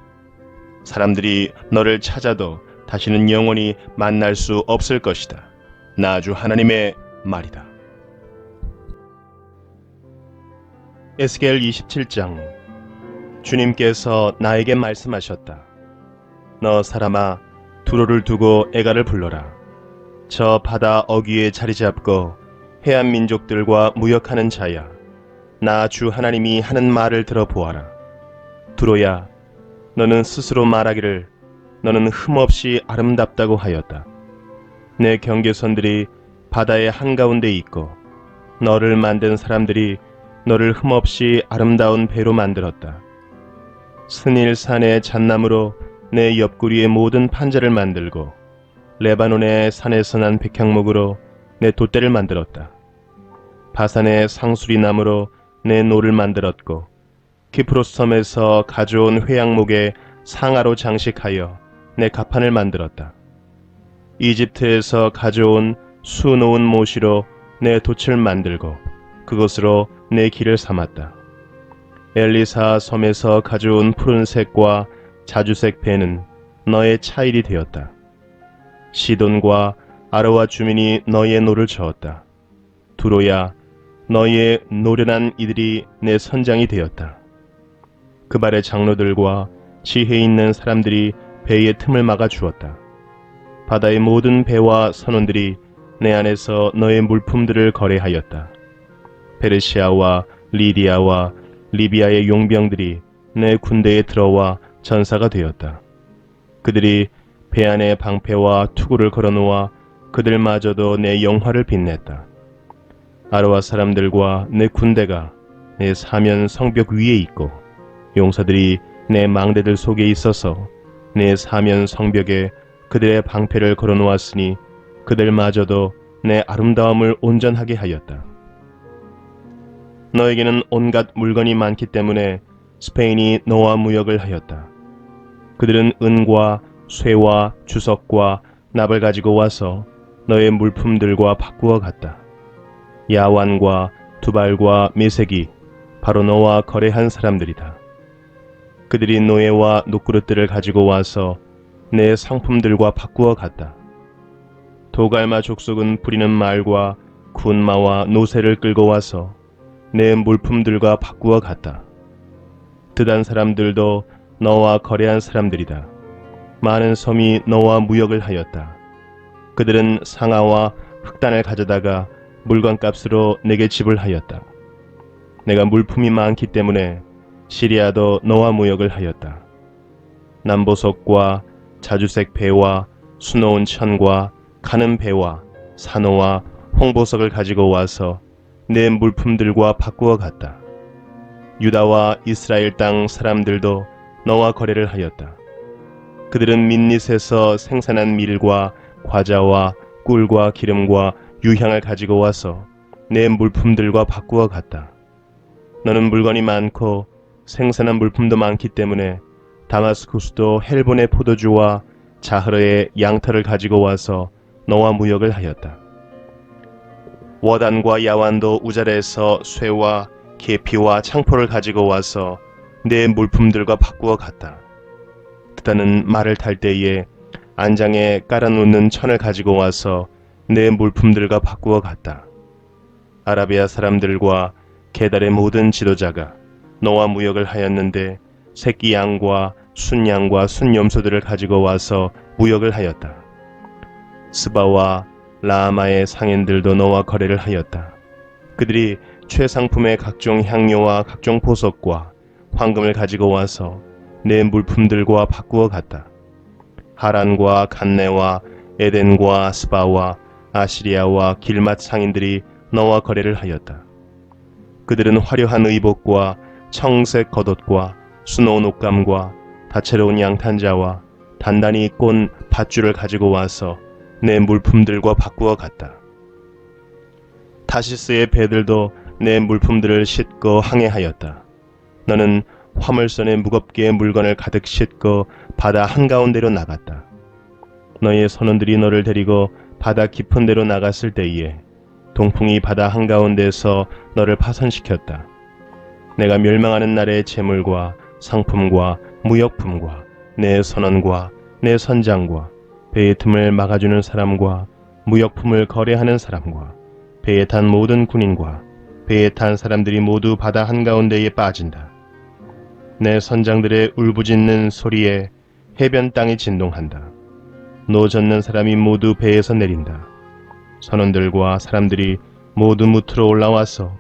사람들이 너를 찾아도 다시는 영원히 만날 수 없을 것이다. 나 주 하나님의 말이다. 에스겔 27장. 주님께서 나에게 말씀하셨다. 너 사람아, 두로를 두고 애가를 불러라. 저 바다 어귀에 자리 잡고 해안 민족들과 무역하는 자야, 나 주 하나님이 하는 말을 들어보아라. 두로야, 너는 스스로 말하기를 너는 흠없이 아름답다고 하였다. 내 경계선들이 바다의 한가운데 있고 너를 만든 사람들이 너를 흠없이 아름다운 배로 만들었다. 스닐산의 잣나무로 내 옆구리의 모든 판자를 만들고 레바논의 산에서 난 백향목으로 내 돛대를 만들었다. 바산의 상수리 나무로 내 노를 만들었고 키프로스 섬에서 가져온 회양목에 상아로 장식하여 내 가판을 만들었다. 이집트에서 가져온 수놓은 모시로 내 돛을 만들고 그것으로 내 길을 삼았다. 엘리사 섬에서 가져온 푸른색과 자주색 배는 너의 차일이 되었다. 시돈과 아르와 주민이 너의 노를 저었다. 두로야, 너의 노련한 이들이 내 선장이 되었다. 그 발의 장로들과 지혜 있는 사람들이 배의 틈을 막아 주었다. 바다의 모든 배와 선원들이 내 안에서 너의 물품들을 거래하였다. 페르시아와 리디아와 리비아의 용병들이 내 군대에 들어와 전사가 되었다. 그들이 배 안에 방패와 투구를 걸어놓아 그들마저도 내 영화를 빛냈다. 아르와 사람들과 내 군대가 내 사면 성벽 위에 있고 용사들이 내 망대들 속에 있어서 내 사면 성벽에 그들의 방패를 걸어놓았으니 그들마저도 내 아름다움을 온전하게 하였다. 너에게는 온갖 물건이 많기 때문에 스페인이 너와 무역을 하였다. 그들은 은과 쇠와 주석과 납을 가지고 와서 너의 물품들과 바꾸어 갔다. 야완과 두발과 메색이 바로 너와 거래한 사람들이다. 그들이 노예와 녹그릇들을 가지고 와서 내 상품들과 바꾸어 갔다. 도갈마 족속은 부리는 말과 군마와 노새를 끌고 와서 내 물품들과 바꾸어 갔다. 드단 사람들도 너와 거래한 사람들이다. 많은 섬이 너와 무역을 하였다. 그들은 상아와 흑단을 가져다가 물건값으로 내게 지불하였다. 내가 물품이 많기 때문에 시리아도 너와 무역을 하였다. 남보석과 자주색 배와 수놓은 천과 가는 배와 산호와 홍보석을 가지고 와서 내 물품들과 바꾸어 갔다. 유다와 이스라엘 땅 사람들도 너와 거래를 하였다. 그들은 민닛에서 생산한 밀과 과자와 꿀과 기름과 유향을 가지고 와서 내 물품들과 바꾸어 갔다. 너는 물건이 많고 생산한 물품도 많기 때문에 다마스쿠스도 헬본의 포도주와 자흐르의 양털을 가지고 와서 너와 무역을 하였다. 워단과 야완도 우잘에서 쇠와 계피와 창포를 가지고 와서 내 물품들과 바꾸어 갔다. 드다는 말을 탈 때에 안장에 깔아놓는 천을 가지고 와서 내 물품들과 바꾸어 갔다. 아라비아 사람들과 게달의 모든 지도자가 너와 무역을 하였는데 새끼 양과 순양과 순염소들을 가지고 와서 무역을 하였다. 스바와 라마의 상인들도 너와 거래를 하였다. 그들이 최상품의 각종 향료와 각종 보석과 황금을 가지고 와서 내 물품들과 바꾸어 갔다. 하란과 간네와 에덴과 스바와 아시리아와 길맛 상인들이 너와 거래를 하였다. 그들은 화려한 의복과 청색 겉옷과 수놓은 옷감과 다채로운 양탄자와 단단히 꼰 밧줄을 가지고 와서 내 물품들과 바꾸어 갔다. 타시스의 배들도 내 물품들을 싣고 항해하였다. 너는 화물선에 무겁게 물건을 가득 싣고 바다 한가운데로 나갔다. 너의 선원들이 너를 데리고 바다 깊은 데로 나갔을 때에 동풍이 바다 한가운데서 너를 파손시켰다. 내가 멸망하는 날의 재물과 상품과 무역품과 내 선원과 내 선장과 배의 틈을 막아주는 사람과 무역품을 거래하는 사람과 배에 탄 모든 군인과 배에 탄 사람들이 모두 바다 한가운데에 빠진다. 내 선장들의 울부짖는 소리에 해변 땅이 진동한다. 노 젓는 사람이 모두 배에서 내린다. 선원들과 사람들이 모두 무트로 올라와서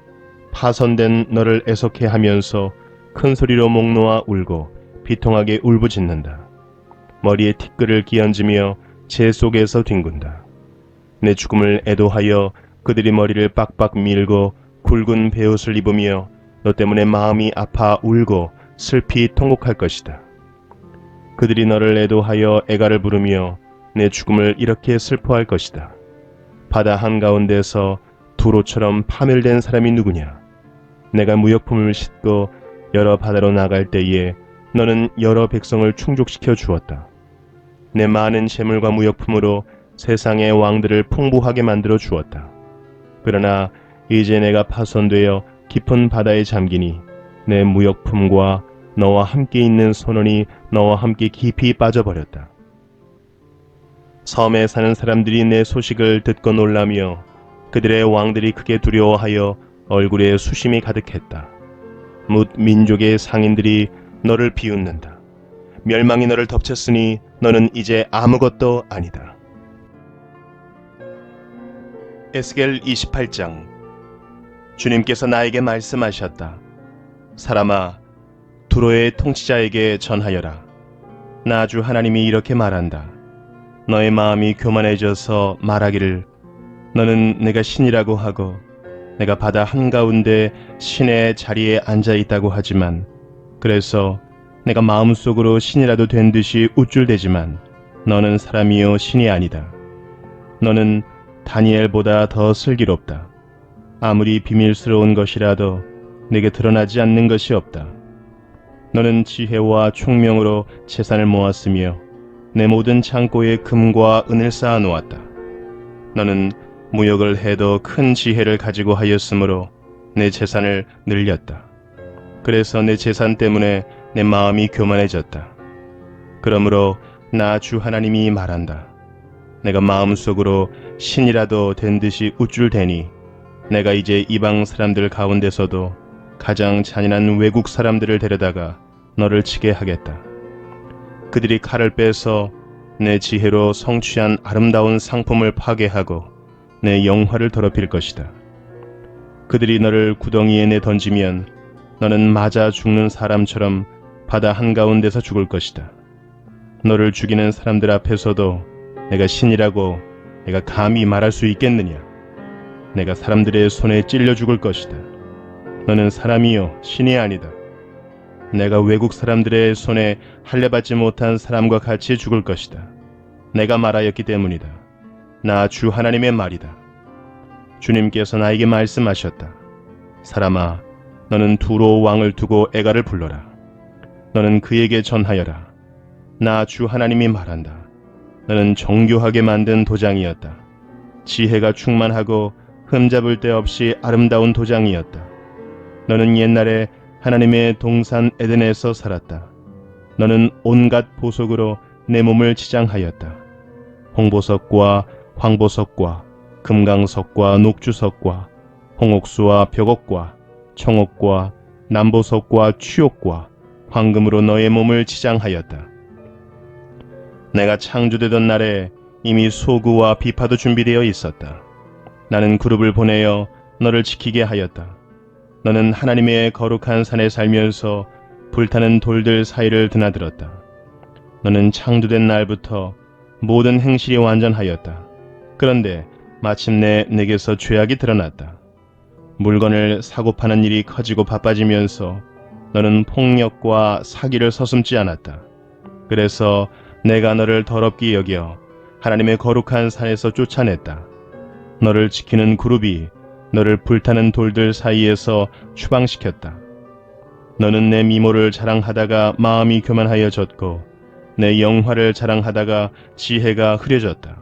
파손된 너를 애석해 하면서 큰 소리로 목 놓아 울고 비통하게 울부짖는다. 머리에 티끌을 끼얹으며 재 속에서 뒹군다. 내 죽음을 애도하여 그들이 머리를 빡빡 밀고 굵은 베옷을 입으며 너 때문에 마음이 아파 울고 슬피 통곡할 것이다. 그들이 너를 애도하여 애가를 부르며 내 죽음을 이렇게 슬퍼할 것이다. 바다 한가운데서 두로처럼 파멸된 사람이 누구냐? 내가 무역품을 싣고 여러 바다로 나갈 때에 너는 여러 백성을 충족시켜 주었다. 내 많은 재물과 무역품으로 세상의 왕들을 풍부하게 만들어 주었다. 그러나 이제 내가 파손되어 깊은 바다에 잠기니 내 무역품과 너와 함께 있는 선원이 너와 함께 깊이 빠져버렸다. 섬에 사는 사람들이 내 소식을 듣고 놀라며 그들의 왕들이 크게 두려워하여 얼굴에 수심이 가득했다. 뭇 민족의 상인들이 너를 비웃는다. 멸망이 너를 덮쳤으니 너는 이제 아무것도 아니다. 에스겔 28장. 주님께서 나에게 말씀하셨다. 사람아, 두로의 통치자에게 전하여라. 나 주 하나님이 이렇게 말한다. 너의 마음이 교만해져서 말하기를 너는 내가 신이라고 하고 내가 바다 한가운데 신의 자리에 앉아 있다고 하지만, 그래서 내가 마음속으로 신이라도 된 듯이 우쭐대지만 너는 사람이요 신이 아니다. 너는 다니엘보다 더 슬기롭다. 아무리 비밀스러운 것이라도 내게 드러나지 않는 것이 없다. 너는 지혜와 총명으로 재산을 모았으며 내 모든 창고에 금과 은을 쌓아 놓았다. 너는 무역을 해도 큰 지혜를 가지고 하였으므로 내 재산을 늘렸다. 그래서 내 재산 때문에 내 마음이 교만해졌다. 그러므로 나 주 하나님이 말한다. 내가 마음속으로 신이라도 된 듯이 우쭐대니 내가 이제 이방 사람들 가운데서도 가장 잔인한 외국 사람들을 데려다가 너를 치게 하겠다. 그들이 칼을 빼서 내 지혜로 성취한 아름다운 상품을 파괴하고 내 영화를 더럽힐 것이다. 그들이 너를 구덩이에 내 던지면 너는 맞아 죽는 사람처럼 바다 한가운데서 죽을 것이다. 너를 죽이는 사람들 앞에서도 내가 신이라고 내가 감히 말할 수 있겠느냐? 내가 사람들의 손에 찔려 죽을 것이다. 너는 사람이요 신이 아니다. 내가 외국 사람들의 손에 할례받지 못한 사람과 같이 죽을 것이다. 내가 말하였기 때문이다. 나 주 하나님의 말이다. 주님께서 나에게 말씀하셨다. 사람아, 너는 두로 왕을 두고 애가를 불러라. 너는 그에게 전하여라. 나 주 하나님이 말한다. 너는 정교하게 만든 도장이었다. 지혜가 충만하고 흠잡을 데 없이 아름다운 도장이었다. 너는 옛날에 하나님의 동산 에덴에서 살았다. 너는 온갖 보석으로 내 몸을 치장하였다. 홍보석과 황보석과 금강석과 녹주석과 홍옥수와 벽옥과 청옥과 남보석과 취옥과 황금으로 너의 몸을 치장하였다. 내가 창조되던 날에 이미 소구와 비파도 준비되어 있었다. 나는 그룹을 보내어 너를 지키게 하였다. 너는 하나님의 거룩한 산에 살면서 불타는 돌들 사이를 드나들었다. 너는 창조된 날부터 모든 행실이 완전하였다. 그런데 마침내 내게서 죄악이 드러났다. 물건을 사고 파는 일이 커지고 바빠지면서 너는 폭력과 사기를 서슴지 않았다. 그래서 내가 너를 더럽게 여겨 하나님의 거룩한 산에서 쫓아냈다. 너를 지키는 그룹이 너를 불타는 돌들 사이에서 추방시켰다. 너는 내 미모를 자랑하다가 마음이 교만하여졌고 내 영화를 자랑하다가 지혜가 흐려졌다.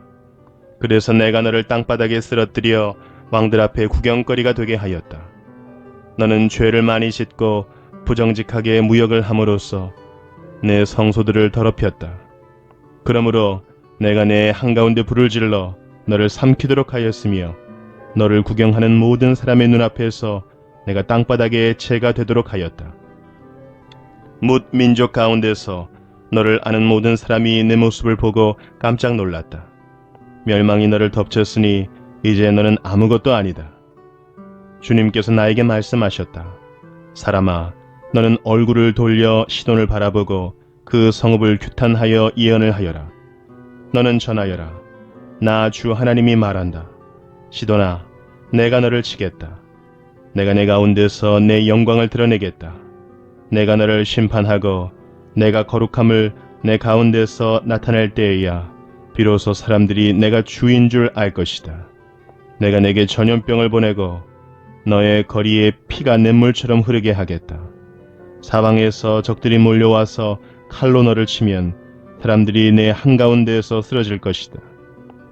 그래서 내가 너를 땅바닥에 쓰러뜨려 왕들 앞에 구경거리가 되게 하였다. 너는 죄를 많이 짓고 부정직하게 무역을 함으로써 내 성소들을 더럽혔다. 그러므로 내가 내 한가운데 불을 질러 너를 삼키도록 하였으며 너를 구경하는 모든 사람의 눈앞에서 내가 땅바닥에 재가 되도록 하였다. 뭇 민족 가운데서 너를 아는 모든 사람이 내 모습을 보고 깜짝 놀랐다. 멸망이 너를 덮쳤으니 이제 너는 아무것도 아니다. 주님께서 나에게 말씀하셨다. 사람아, 너는 얼굴을 돌려 시돈을 바라보고 그 성읍을 규탄하여 예언을 하여라. 너는 전하여라. 나 주 하나님이 말한다. 시돈아, 내가 너를 치겠다. 내가 내 가운데서 내 영광을 드러내겠다. 내가 너를 심판하고 내가 거룩함을 내 가운데서 나타낼 때에야 비로소 사람들이 내가 주인 줄 알 것이다. 내가 내게 전염병을 보내고 너의 거리에 피가 냇물처럼 흐르게 하겠다. 사방에서 적들이 몰려와서 칼로 너를 치면 사람들이 내 한가운데에서 쓰러질 것이다.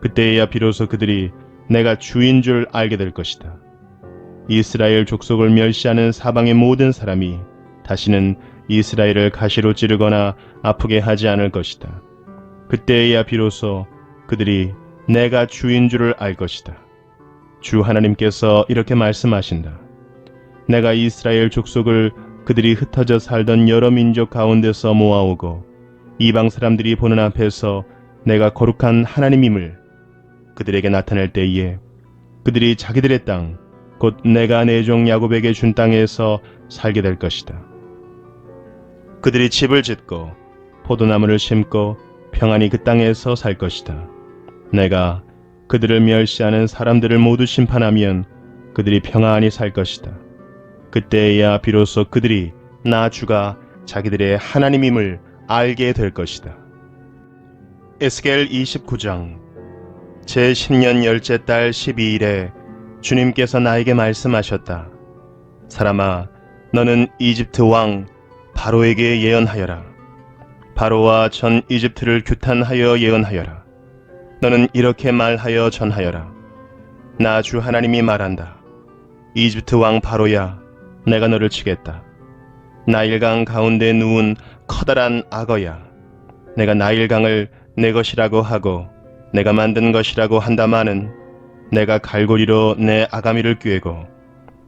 그때에야 비로소 그들이 내가 주인 줄 알게 될 것이다. 이스라엘 족속을 멸시하는 사방의 모든 사람이 다시는 이스라엘을 가시로 찌르거나 아프게 하지 않을 것이다. 그때에야 비로소 그들이 내가 주인 줄을 알 것이다. 주 하나님께서 이렇게 말씀하신다. 내가 이스라엘 족속을 그들이 흩어져 살던 여러 민족 가운데서 모아오고 이방 사람들이 보는 앞에서 내가 거룩한 하나님임을 그들에게 나타낼 때에 그들이 자기들의 땅, 곧 내가 내 종 야곱에게 준 땅에서 살게 될 것이다. 그들이 집을 짓고 포도나무를 심고 평안히 그 땅에서 살 것이다. 내가 그들을 멸시하는 사람들을 모두 심판하면 그들이 평안히 살 것이다. 그때에야 비로소 그들이 나 주가 자기들의 하나님임을 알게 될 것이다. 에스겔 29장 제10년 열째 달 12일에 주님께서 나에게 말씀하셨다. 사람아, 너는 이집트 왕 바로에게 예언하여라. 바로와 전 이집트를 규탄하여 예언하여라. 너는 이렇게 말하여 전하여라. 나 주 하나님이 말한다. 이집트 왕 바로야, 내가 너를 치겠다. 나일강 가운데 누운 커다란 악어야. 내가 나일강을 내 것이라고 하고 내가 만든 것이라고 한다마는 내가 갈고리로 내 아가미를 꿰고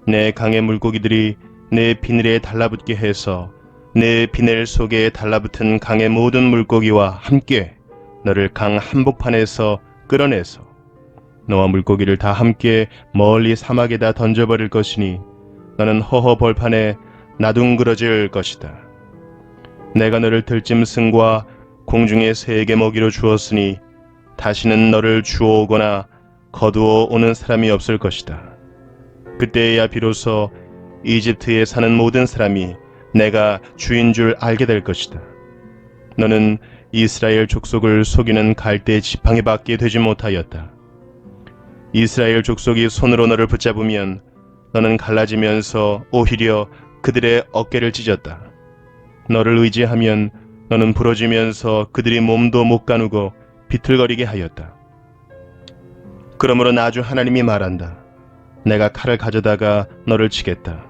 내 강의 물고기들이 내 비늘에 달라붙게 해서 내 비늘 속에 달라붙은 강의 모든 물고기와 함께 너를 강 한복판에서 끌어내서 너와 물고기를 다 함께 멀리 사막에다 던져버릴 것이니 너는 허허 벌판에 나둥그러질 것이다. 내가 너를 들짐승과 공중의 새에게 먹이로 주었으니 다시는 너를 주워오거나 거두어 오는 사람이 없을 것이다. 그때에야 비로소 이집트에 사는 모든 사람이 내가 주인 줄 알게 될 것이다. 너는 이스라엘 족속을 속이는 갈대 지팡이 밖에 되지 못하였다. 이스라엘 족속이 손으로 너를 붙잡으면 너는 갈라지면서 오히려 그들의 어깨를 찢었다. 너를 의지하면 너는 부러지면서 그들이 몸도 못 가누고 비틀거리게 하였다. 그러므로 나 주 하나님이 말한다. 내가 칼을 가져다가 너를 치겠다.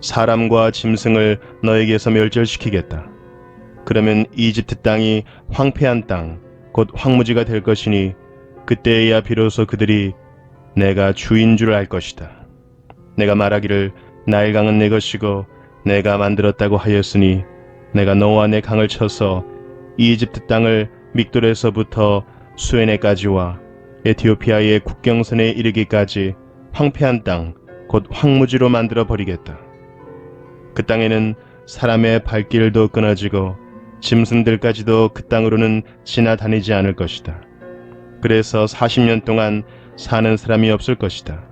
사람과 짐승을 너에게서 멸절시키겠다. 그러면 이집트 땅이 황폐한 땅, 곧 황무지가 될 것이니 그때에야 비로소 그들이 내가 주인 줄 알 것이다. 내가 말하기를 나일강은 내 것이고 내가 만들었다고 하였으니 내가 너와 내 강을 쳐서 이집트 땅을 믹돌에서부터 수에네까지와 에티오피아의 국경선에 이르기까지 황폐한 땅, 곧 황무지로 만들어 버리겠다. 그 땅에는 사람의 발길도 끊어지고 짐승들까지도 그 땅으로는 지나다니지 않을 것이다. 그래서 40년 동안 사는 사람이 없을 것이다.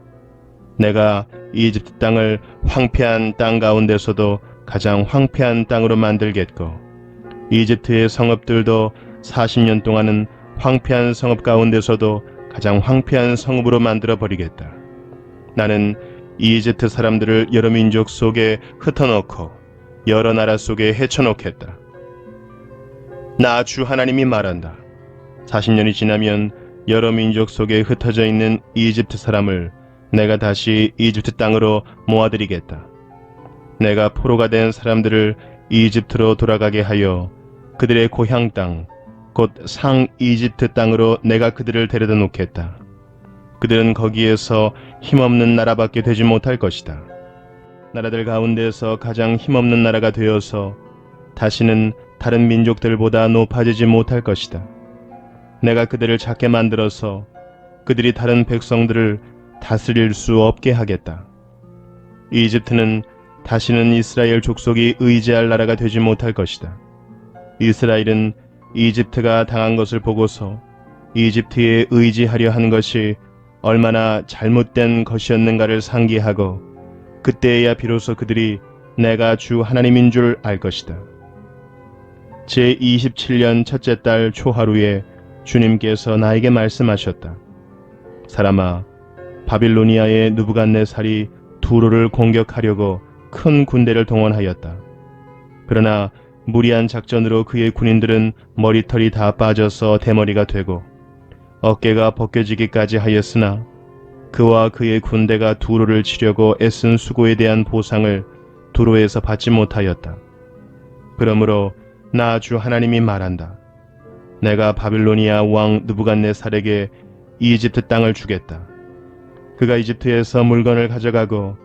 내가 이집트 땅을 황폐한 땅 가운데서도 가장 황폐한 땅으로 만들겠고 이집트의 성읍들도 40년 동안은 황폐한 성읍 가운데서도 가장 황폐한 성읍으로 만들어 버리겠다. 나는 이집트 사람들을 여러 민족 속에 흩어놓고 여러 나라 속에 헤쳐놓겠다. 나 주 하나님이 말한다. 40년이 지나면 여러 민족 속에 흩어져 있는 이집트 사람을 내가 다시 이집트 땅으로 모아들이겠다. 내가 포로가 된 사람들을 이집트로 돌아가게 하여 그들의 고향 땅, 곧 상 이집트 땅으로 내가 그들을 데려다 놓겠다. 그들은 거기에서 힘없는 나라밖에 되지 못할 것이다. 나라들 가운데서 가장 힘없는 나라가 되어서 다시는 다른 민족들보다 높아지지 못할 것이다. 내가 그들을 작게 만들어서 그들이 다른 백성들을 다스릴 수 없게 하겠다. 이집트는 다시는 이스라엘 족속이 의지할 나라가 되지 못할 것이다. 이스라엘은 이집트가 당한 것을 보고서 이집트에 의지하려 한 것이 얼마나 잘못된 것이었는가를 상기하고 그때에야 비로소 그들이 내가 주 하나님인 줄 알 것이다. 제27년 첫째 달 초하루에 주님께서 나에게 말씀하셨다. 사람아, 바빌로니아의 느부갓네살이 두로를 공격하려고 큰 군대를 동원하였다. 그러나 무리한 작전으로 그의 군인들은 머리털이 다 빠져서 대머리가 되고 어깨가 벗겨지기까지 하였으나 그와 그의 군대가 두로를 치려고 애쓴 수고에 대한 보상을 두로에서 받지 못하였다. 그러므로 나 주 하나님이 말한다. 내가 바빌로니아 왕 느부갓네살에게 이집트 땅을 주겠다. 그가 이집트에서 물건을 가져가고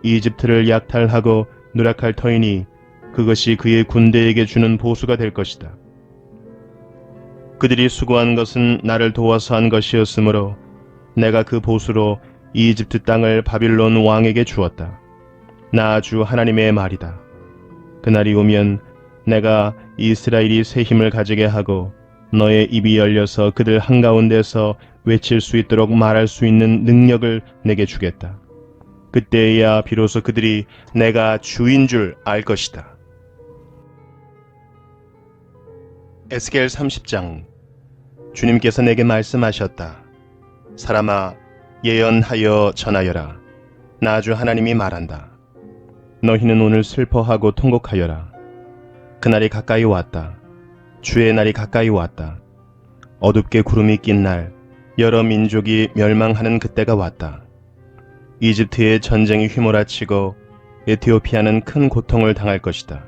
이집트를 약탈하고 누락할 터이니 그것이 그의 군대에게 주는 보수가 될 것이다. 그들이 수고한 것은 나를 도와서 한 것이었으므로 내가 그 보수로 이집트 땅을 바빌론 왕에게 주었다. 나 주 하나님의 말이다. 그날이 오면 내가 이스라엘이 새 힘을 가지게 하고 너의 입이 열려서 그들 한가운데서 외칠 수 있도록 말할 수 있는 능력을 내게 주겠다. 그때야 비로소 그들이 내가 주인 줄 알 것이다. 에스겔 30장. 주님께서 내게 말씀하셨다. 사람아, 예언하여 전하여라. 나 주 하나님이 말한다. 너희는 오늘 슬퍼하고 통곡하여라. 그날이 가까이 왔다. 주의 날이 가까이 왔다. 어둡게 구름이 낀 날, 여러 민족이 멸망하는 그때가 왔다. 이집트의 전쟁이 휘몰아치고 에티오피아는 큰 고통을 당할 것이다.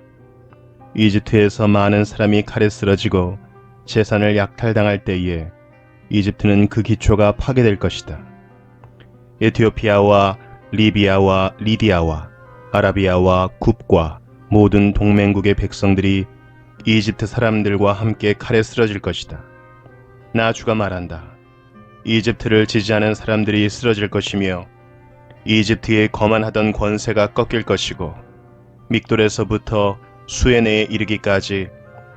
이집트에서 많은 사람이 칼에 쓰러지고 재산을 약탈당할 때에 이집트는 그 기초가 파괴될 것이다. 에티오피아와 리비아와 리디아와 아라비아와 굽과 모든 동맹국의 백성들이 이집트 사람들과 함께 칼에 쓰러질 것이다. 나 주가 말한다. 이집트를 지지하는 사람들이 쓰러질 것이며 이집트의 거만하던 권세가 꺾일 것이고 믹돌에서부터 수에네에 이르기까지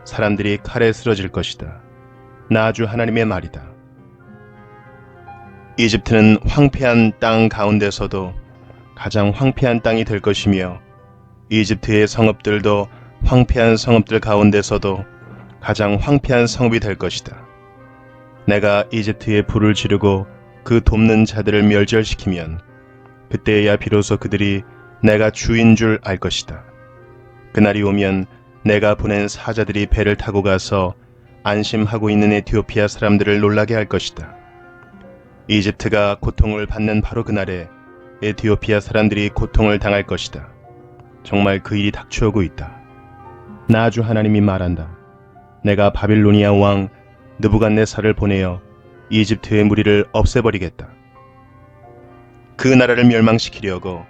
사람들이 칼에 쓰러질 것이다. 나 주 하나님의 말이다. 이집트는 황폐한 땅 가운데서도 가장 황폐한 땅이 될 것이며 이집트의 성읍들도 황폐한 성읍들 가운데서도 가장 황폐한 성읍이 될 것이다. 내가 이집트에 불을 지르고 그 돕는 자들을 멸절시키면 그때야 비로소 그들이 내가 주인 줄 알 것이다. 그날이 오면 내가 보낸 사자들이 배를 타고 가서 안심하고 있는 에티오피아 사람들을 놀라게 할 것이다. 이집트가 고통을 받는 바로 그날에 에티오피아 사람들이 고통을 당할 것이다. 정말 그 일이 닥쳐오고 있다. 나 주 하나님이 말한다. 내가 바빌로니아 왕 느부갓네살을 보내어 이집트의 무리를 없애버리겠다. 그 나라를 멸망시키려고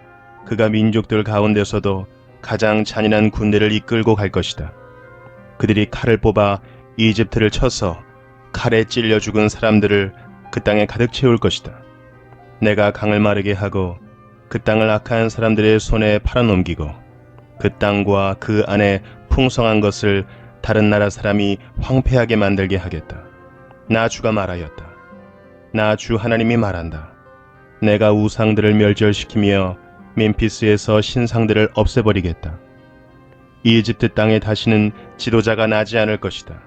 그가 민족들 가운데서도 가장 잔인한 군대를 이끌고 갈 것이다. 그들이 칼을 뽑아 이집트를 쳐서 칼에 찔려 죽은 사람들을 그 땅에 가득 채울 것이다. 내가 강을 마르게 하고 그 땅을 악한 사람들의 손에 팔아넘기고 그 땅과 그 안에 풍성한 것을 다른 나라 사람이 황폐하게 만들게 하겠다. 나 주가 말하였다. 나 주 하나님이 말한다. 내가 우상들을 멸절시키며 멤피스에서 신상들을 없애버리겠다. 이집트 땅에 다시는 지도자가 나지 않을 것이다.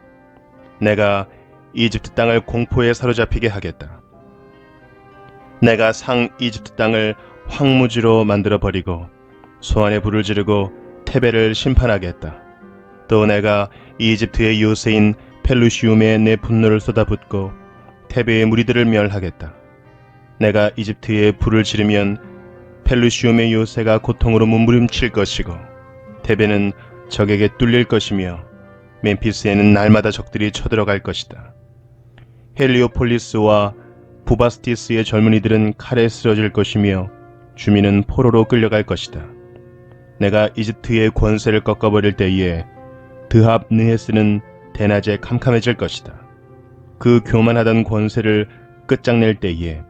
내가 이집트 땅을 공포에 사로잡히게 하겠다. 내가 상 이집트 땅을 황무지로 만들어버리고 소환에 불을 지르고 테베를 심판하겠다. 또 내가 이집트의 요새인 펠루시움에 내 분노를 쏟아붓고 테베의 무리들을 멸하겠다. 내가 이집트에 불을 지르면 펠루시움의 요새가 고통으로 몸부림칠 것이고 테베는 적에게 뚫릴 것이며 멤피스에는 날마다 적들이 쳐들어갈 것이다. 헬리오폴리스와 부바스티스의 젊은이들은 칼에 쓰러질 것이며 주민은 포로로 끌려갈 것이다. 내가 이집트의 권세를 꺾어버릴 때에 드합 느헤스는 대낮에 캄캄해질 것이다. 그 교만하던 권세를 끝장낼 때에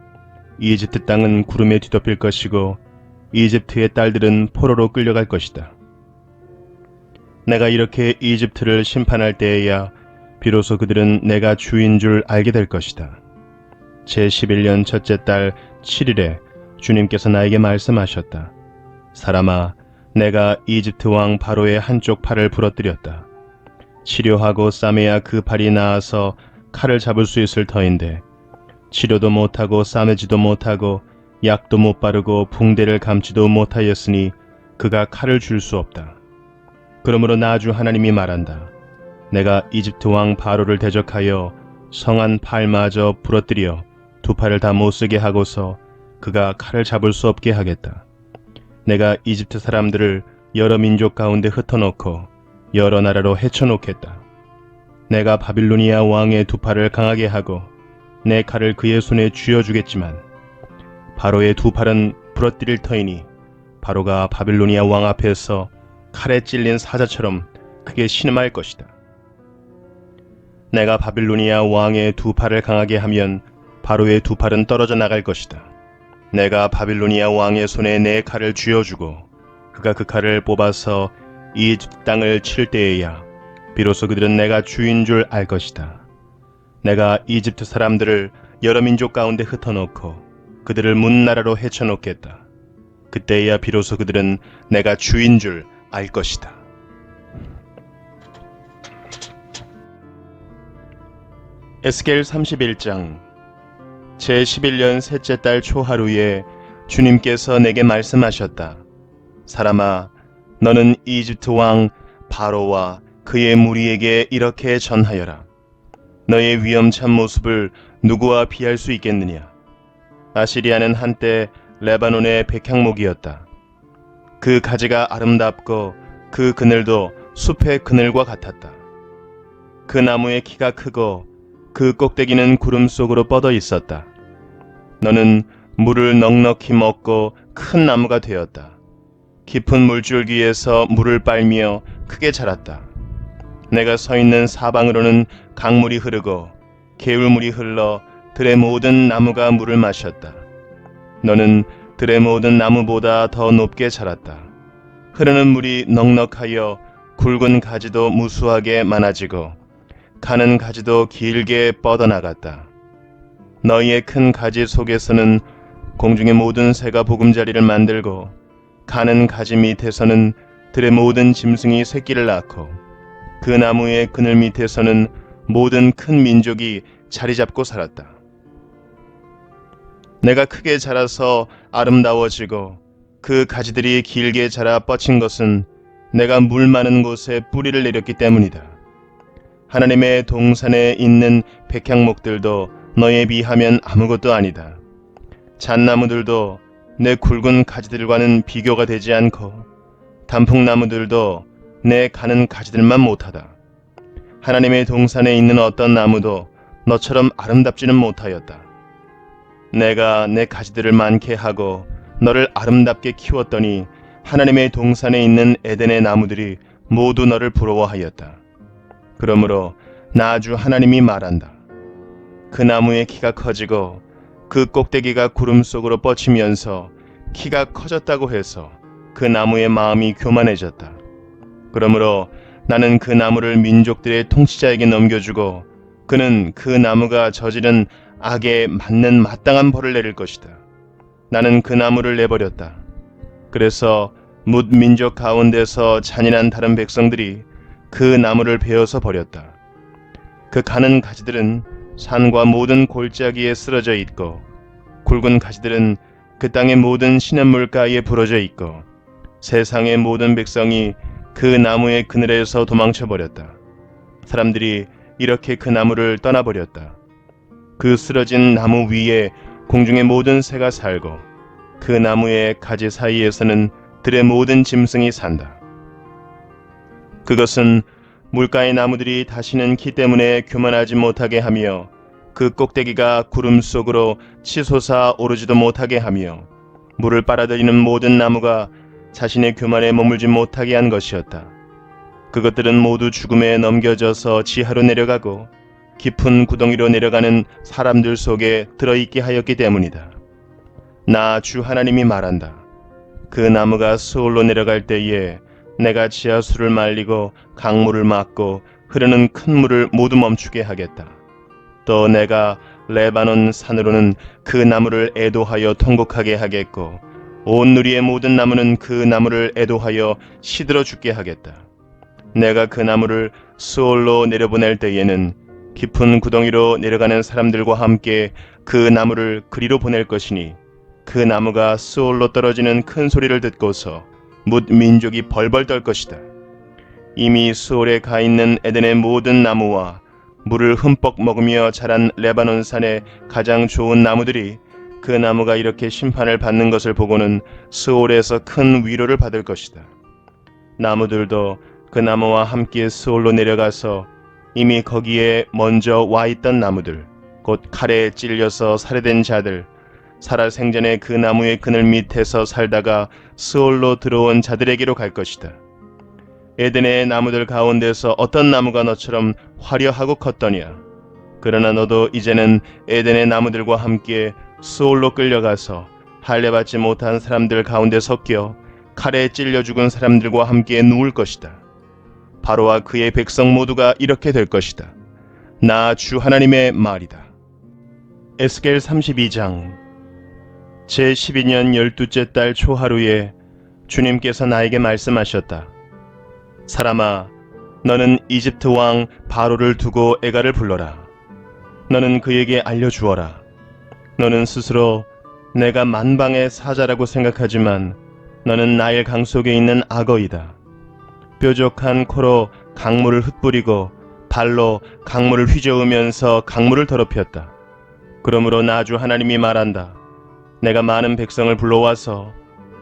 이집트 땅은 구름에 뒤덮일 것이고 이집트의 딸들은 포로로 끌려갈 것이다. 내가 이렇게 이집트를 심판할 때에야 비로소 그들은 내가 주인 줄 알게 될 것이다. 제11년 첫째 달 7일에 주님께서 나에게 말씀하셨다. 사람아, 내가 이집트 왕 바로의 한쪽 팔을 부러뜨렸다. 치료하고 싸매야 그 팔이 나아서 칼을 잡을 수 있을 터인데 치료도 못하고 싸매지도 못하고 약도 못 바르고 붕대를 감지도 못하였으니 그가 칼을 줄 수 없다. 그러므로 나 주 하나님이 말한다. 내가 이집트 왕 바로를 대적하여 성한 팔마저 부러뜨려 두 팔을 다 못쓰게 하고서 그가 칼을 잡을 수 없게 하겠다. 내가 이집트 사람들을 여러 민족 가운데 흩어놓고 여러 나라로 헤쳐놓겠다. 내가 바빌로니아 왕의 두 팔을 강하게 하고 내 칼을 그의 손에 쥐어주겠지만 바로의 두 팔은 부러뜨릴 터이니 바로가 바빌로니아 왕 앞에서 칼에 찔린 사자처럼 크게 신음할 것이다. 내가 바빌로니아 왕의 두 팔을 강하게 하면 바로의 두 팔은 떨어져 나갈 것이다. 내가 바빌로니아 왕의 손에 내 칼을 쥐어주고 그가 그 칼을 뽑아서 이집트 땅을 칠 때에야 비로소 그들은 내가 주인 줄 알 것이다. 내가 이집트 사람들을 여러 민족 가운데 흩어놓고 그들을 문나라로 헤쳐놓겠다. 그때야 비로소 그들은 내가 주인 줄 알 것이다. 에스겔 31장. 제11년 셋째 달 초하루에 주님께서 내게 말씀하셨다. 사람아, 너는 이집트 왕 바로와 그의 무리에게 이렇게 전하여라. 너의 위험찬 모습을 누구와 비할 수 있겠느냐? 아시리아는 한때 레바논의 백향목이었다. 그 가지가 아름답고 그 그늘도 숲의 그늘과 같았다. 그 나무의 키가 크고 그 꼭대기는 구름 속으로 뻗어 있었다. 너는 물을 넉넉히 먹고 큰 나무가 되었다. 깊은 물줄기에서 물을 빨며 크게 자랐다. 내가 서 있는 사방으로는 강물이 흐르고 개울물이 흘러 들의 모든 나무가 물을 마셨다. 너는 들의 모든 나무보다 더 높게 자랐다. 흐르는 물이 넉넉하여 굵은 가지도 무수하게 많아지고 가는 가지도 길게 뻗어나갔다. 너희의 큰 가지 속에서는 공중의 모든 새가 보금자리를 만들고 가는 가지 밑에서는 들의 모든 짐승이 새끼를 낳고 그 나무의 그늘 밑에서는 모든 큰 민족이 자리 잡고 살았다. 내가 크게 자라서 아름다워지고 그 가지들이 길게 자라 뻗친 것은 내가 물 많은 곳에 뿌리를 내렸기 때문이다. 하나님의 동산에 있는 백향목들도 너에 비하면 아무것도 아니다. 잣나무들도 내 굵은 가지들과는 비교가 되지 않고 단풍나무들도 내 가는 가지들만 못하다. 하나님의 동산에 있는 어떤 나무도 너처럼 아름답지는 못하였다. 내가 내 가지들을 많게 하고 너를 아름답게 키웠더니 하나님의 동산에 있는 에덴의 나무들이 모두 너를 부러워하였다. 그러므로 나 주 하나님이 말한다. 그 나무의 키가 커지고 그 꼭대기가 구름 속으로 뻗치면서 키가 커졌다고 해서 그 나무의 마음이 교만해졌다. 그러므로 나는 그 나무를 민족들의 통치자에게 넘겨주고 그는 그 나무가 저지른 악에 맞는 마땅한 벌을 내릴 것이다. 나는 그 나무를 내버렸다. 그래서 뭇 민족 가운데서 잔인한 다른 백성들이 그 나무를 베어서 버렸다. 그 가는 가지들은 산과 모든 골짜기에 쓰러져 있고 굵은 가지들은 그 땅의 모든 시냇물가에 부러져 있고 세상의 모든 백성이 그 나무의 그늘에서 도망쳐 버렸다. 사람들이 이렇게 그 나무를 떠나버렸다. 그 쓰러진 나무 위에 공중의 모든 새가 살고 그 나무의 가지 사이에서는 들의 모든 짐승이 산다. 그것은 물가의 나무들이 다시는 키 때문에 교만하지 못하게 하며 그 꼭대기가 구름 속으로 치솟아 오르지도 못하게 하며 물을 빨아들이는 모든 나무가 자신의 교만에 머물지 못하게 한 것이었다. 그것들은 모두 죽음에 넘겨져서 지하로 내려가고 깊은 구덩이로 내려가는 사람들 속에 들어있게 하였기 때문이다. 나 주 하나님이 말한다. 그 나무가 수올로 내려갈 때에 내가 지하수를 말리고 강물을 막고 흐르는 큰 물을 모두 멈추게 하겠다. 또 내가 레바논 산으로는 그 나무를 애도하여 통곡하게 하겠고 온 누리의 모든 나무는 그 나무를 애도하여 시들어 죽게 하겠다. 내가 그 나무를 수올로 내려보낼 때에는 깊은 구덩이로 내려가는 사람들과 함께 그 나무를 그리로 보낼 것이니 그 나무가 수올로 떨어지는 큰 소리를 듣고서 뭇 민족이 벌벌 떨 것이다. 이미 수올에 가 있는 에덴의 모든 나무와 물을 흠뻑 먹으며 자란 레바논 산의 가장 좋은 나무들이 그 나무가 이렇게 심판을 받는 것을 보고는 수올에서 큰 위로를 받을 것이다. 나무들도 그 나무와 함께 수올로 내려가서 이미 거기에 먼저 와 있던 나무들, 곧 칼에 찔려서 살해된 자들, 살아생전에 그 나무의 그늘 밑에서 살다가 수올로 들어온 자들에게로 갈 것이다. 에덴의 나무들 가운데서 어떤 나무가 너처럼 화려하고 컸더냐? 그러나 너도 이제는 에덴의 나무들과 함께 수올로 끌려가서 할례받지 못한 사람들 가운데 섞여 칼에 찔려 죽은 사람들과 함께 누울 것이다. 바로와 그의 백성 모두가 이렇게 될 것이다. 나 주 하나님의 말이다. 에스겔 32장. 제12년 12째 달 초하루에 주님께서 나에게 말씀하셨다. 사람아, 너는 이집트 왕 바로를 두고 애가를 불러라. 너는 그에게 알려주어라. 너는 스스로 내가 만방의 사자라고 생각하지만 너는 나일 강 속에 있는 악어이다. 뾰족한 코로 강물을 흩뿌리고 발로 강물을 휘저으면서 강물을 더럽혔다. 그러므로 나 주 하나님이 말한다. 내가 많은 백성을 불러와서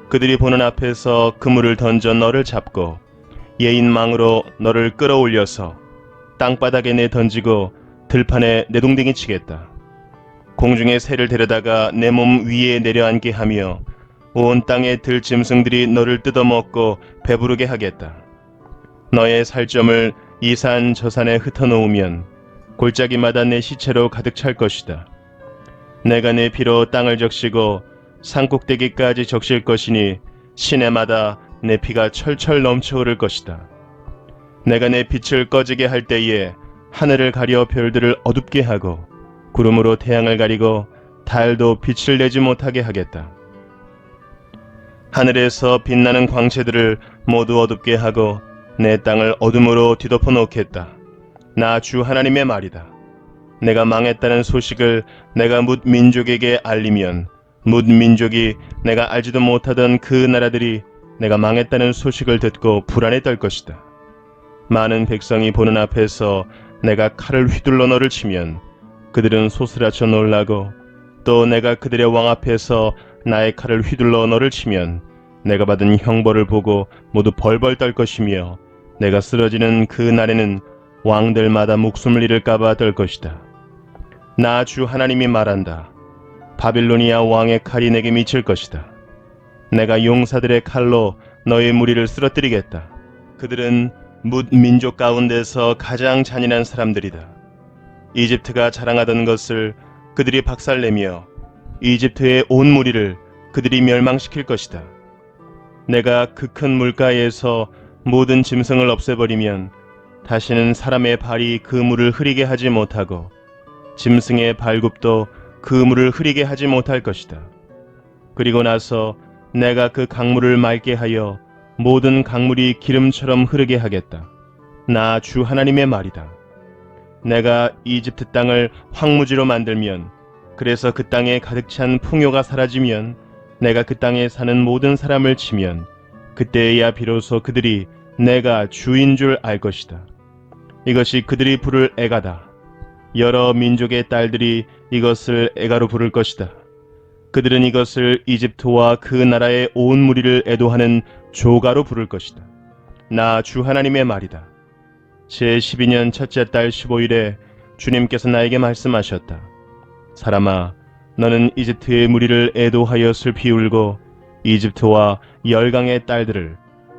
그들이 보는 앞에서 그물을 던져 너를 잡고 예인망으로 너를 끌어올려서 땅바닥에 내던지고 들판에 내동댕이 치겠다. 공중의 새를 데려다가 내 몸 위에 내려앉게 하며 온 땅의 들짐승들이 너를 뜯어먹고 배부르게 하겠다. 너의 살점을 이 산 저 산에 흩어놓으면 골짜기마다 내 시체로 가득 찰 것이다. 내가 내 피로 땅을 적시고 산꼭대기까지 적실 것이니 시내마다 내 피가 철철 넘쳐 흐를 것이다. 내가 내 빛을 꺼지게 할 때에 하늘을 가려 별들을 어둡게 하고 구름으로 태양을 가리고 달도 빛을 내지 못하게 하겠다. 하늘에서 빛나는 광채들을 모두 어둡게 하고 내 땅을 어둠으로 뒤덮어 놓겠다. 나 주 하나님의 말이다. 내가 망했다는 소식을 내가 뭇 민족에게 알리면 뭇 민족이 내가 알지도 못하던 그 나라들이 내가 망했다는 소식을 듣고 불안에 떨 것이다. 많은 백성이 보는 앞에서 내가 칼을 휘둘러 너를 치면 그들은 소스라쳐 놀라고 또 내가 그들의 왕 앞에서 나의 칼을 휘둘러 너를 치면 내가 받은 형벌을 보고 모두 벌벌 떨 것이며 내가 쓰러지는 그 날에는 왕들마다 목숨을 잃을까봐 떨 것이다. 나 주 하나님이 말한다. 바빌로니아 왕의 칼이 내게 미칠 것이다. 내가 용사들의 칼로 너의 무리를 쓰러뜨리겠다. 그들은 뭇 민족 가운데서 가장 잔인한 사람들이다. 이집트가 자랑하던 것을 그들이 박살내며 이집트의 온 무리를 그들이 멸망시킬 것이다. 내가 그 큰 물가에서 모든 짐승을 없애버리면 다시는 사람의 발이 그 물을 흐리게 하지 못하고 짐승의 발굽도 그 물을 흐리게 하지 못할 것이다. 그리고 나서 내가 그 강물을 맑게 하여 모든 강물이 기름처럼 흐르게 하겠다. 나 주 하나님의 말이다. 내가 이집트 땅을 황무지로 만들면, 그래서 그 땅에 가득 찬 풍요가 사라지면, 내가 그 땅에 사는 모든 사람을 치면 그때야 비로소 그들이 내가 주인 줄 알 것이다. 이것이 그들이 부를 애가다. 여러 민족의 딸들이 이것을 애가로 부를 것이다. 그들은 이것을 이집트와 그 나라의 온 무리를 애도하는 조가로 부를 것이다. 나 주 하나님의 말이다. 제12년 첫째 달 15일에 주님께서 나에게 말씀하셨다. 사람아, 너는 이집트의 무리를 애도하여 슬피 울고 이집트와 열강의 딸들을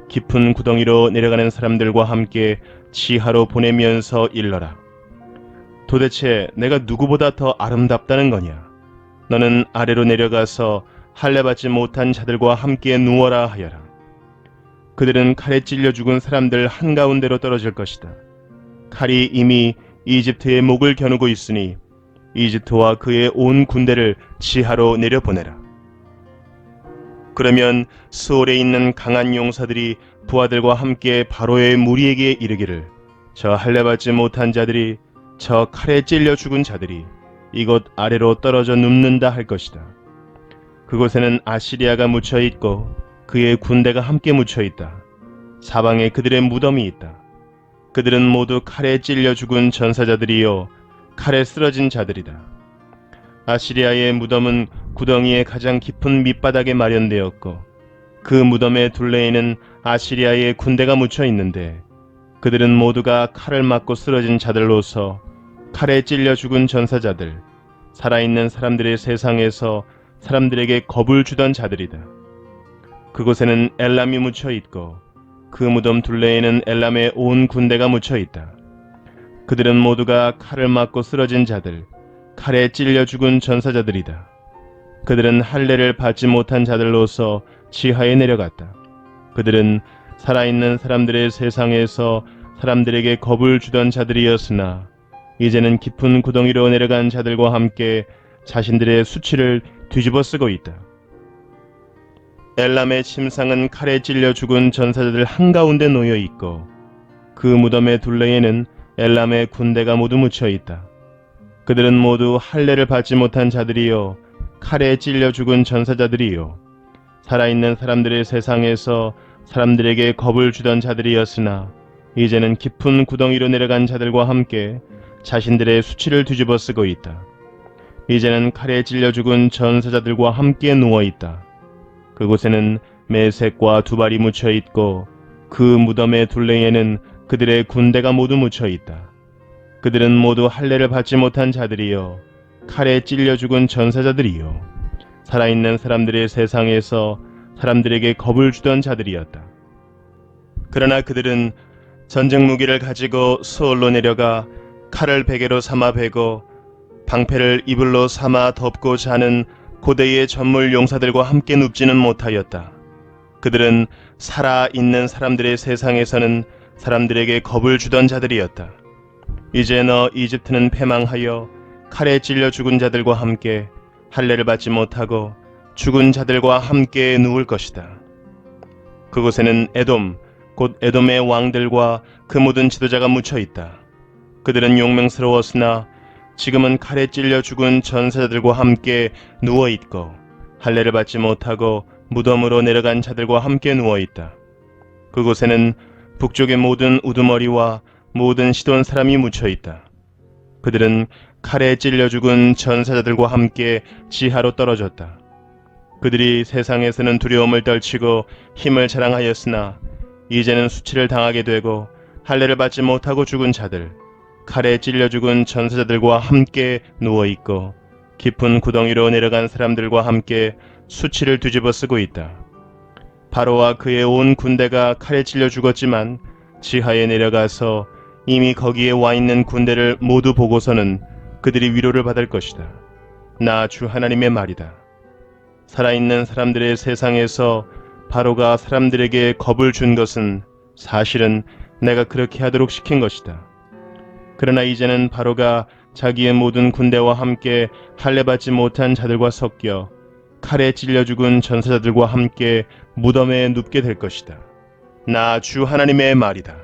깊은 구덩이로 내려가는 사람들과 함께 지하로 보내면서 일러라. 도대체 내가 누구보다 더 아름답다는 거냐? 너는 아래로 내려가서 할례받지 못한 자들과 함께 누워라 하여라. 그들은 칼에 찔려 죽은 사람들 한가운데로 떨어질 것이다. 칼이 이미 이집트의 목을 겨누고 있으니 이집트와 그의 온 군대를 지하로 내려보내라. 그러면 수올에 있는 강한 용사들이 부하들과 함께 바로의 무리에게 이르기를, 저 할례받지 못한 자들이, 저 칼에 찔려 죽은 자들이 이곳 아래로 떨어져 눕는다 할 것이다. 그곳에는 아시리아가 묻혀 있고 그의 군대가 함께 묻혀 있다. 사방에 그들의 무덤이 있다. 그들은 모두 칼에 찔려 죽은 전사자들이요 칼에 쓰러진 자들이다. 아시리아의 무덤은 구덩이의 가장 깊은 밑바닥에 마련되었고 그 무덤의 둘레에는 아시리아의 군대가 묻혀 있는데 그들은 모두가 칼을 맞고 쓰러진 자들로서 칼에 찔려 죽은 전사자들, 살아있는 사람들의 세상에서 사람들에게 겁을 주던 자들이다. 그곳에는 엘람이 묻혀 있고 그 무덤 둘레에는 엘람의 온 군대가 묻혀 있다. 그들은 모두가 칼을 맞고 쓰러진 자들, 칼에 찔려 죽은 전사자들이다. 그들은 할례를 받지 못한 자들로서 지하에 내려갔다. 그들은 살아있는 사람들의 세상에서 사람들에게 겁을 주던 자들이었으나 이제는 깊은 구덩이로 내려간 자들과 함께 자신들의 수치를 뒤집어 쓰고 있다. 엘람의 침상은 칼에 찔려 죽은 전사자들 한가운데 놓여 있고 그 무덤의 둘레에는 엘람의 군대가 모두 묻혀 있다. 그들은 모두 할례를 받지 못한 자들이요 칼에 찔려 죽은 전사자들이요 살아있는 사람들의 세상에서 사람들에게 겁을 주던 자들이었으나 이제는 깊은 구덩이로 내려간 자들과 함께 자신들의 수치를 뒤집어 쓰고 있다. 이제는 칼에 찔려 죽은 전사자들과 함께 누워 있다. 그곳에는 메색과 두발이 묻혀 있고 그 무덤의 둘레에는 그들의 군대가 모두 묻혀 있다. 그들은 모두 할례를 받지 못한 자들이요 칼에 찔려 죽은 전사자들이요 살아있는 사람들의 세상에서 사람들에게 겁을 주던 자들이었다. 그러나 그들은 전쟁 무기를 가지고 수올로 내려가 칼을 베개로 삼아 베고 방패를 이불로 삼아 덮고 자는 고대의 전물 용사들과 함께 눕지는 못하였다. 그들은 살아있는 사람들의 세상에서는 사람들에게 겁을 주던 자들이었다. 이제 너 이집트는 패망하여 칼에 찔려 죽은 자들과 함께 할례를 받지 못하고 죽은 자들과 함께 누울 것이다. 그곳에는 에돔, 곧 에돔의 왕들과 그 모든 지도자가 묻혀 있다. 그들은 용맹스러웠으나 지금은 칼에 찔려 죽은 전사자들과 함께 누워 있고 할례를 받지 못하고 무덤으로 내려간 자들과 함께 누워 있다. 그곳에는 북쪽의 모든 우두머리와 모든 시돈 사람이 묻혀 있다. 그들은 칼에 찔려 죽은 전사자들과 함께 지하로 떨어졌다. 그들이 세상에서는 두려움을 떨치고 힘을 자랑하였으나 이제는 수치를 당하게 되고 할례를 받지 못하고 죽은 자들, 칼에 찔려 죽은 전사자들과 함께 누워있고 깊은 구덩이로 내려간 사람들과 함께 수치를 뒤집어 쓰고 있다. 바로와 그의 온 군대가 칼에 찔려 죽었지만 지하에 내려가서 이미 거기에 와 있는 군대를 모두 보고서는 그들이 위로를 받을 것이다. 나 주 하나님의 말이다. 살아있는 사람들의 세상에서 바로가 사람들에게 겁을 준 것은 사실은 내가 그렇게 하도록 시킨 것이다. 그러나 이제는 바로가 자기의 모든 군대와 함께 할례받지 못한 자들과 섞여 칼에 찔려 죽은 전사자들과 함께 무덤에 눕게 될 것이다. 나 주 하나님의 말이다.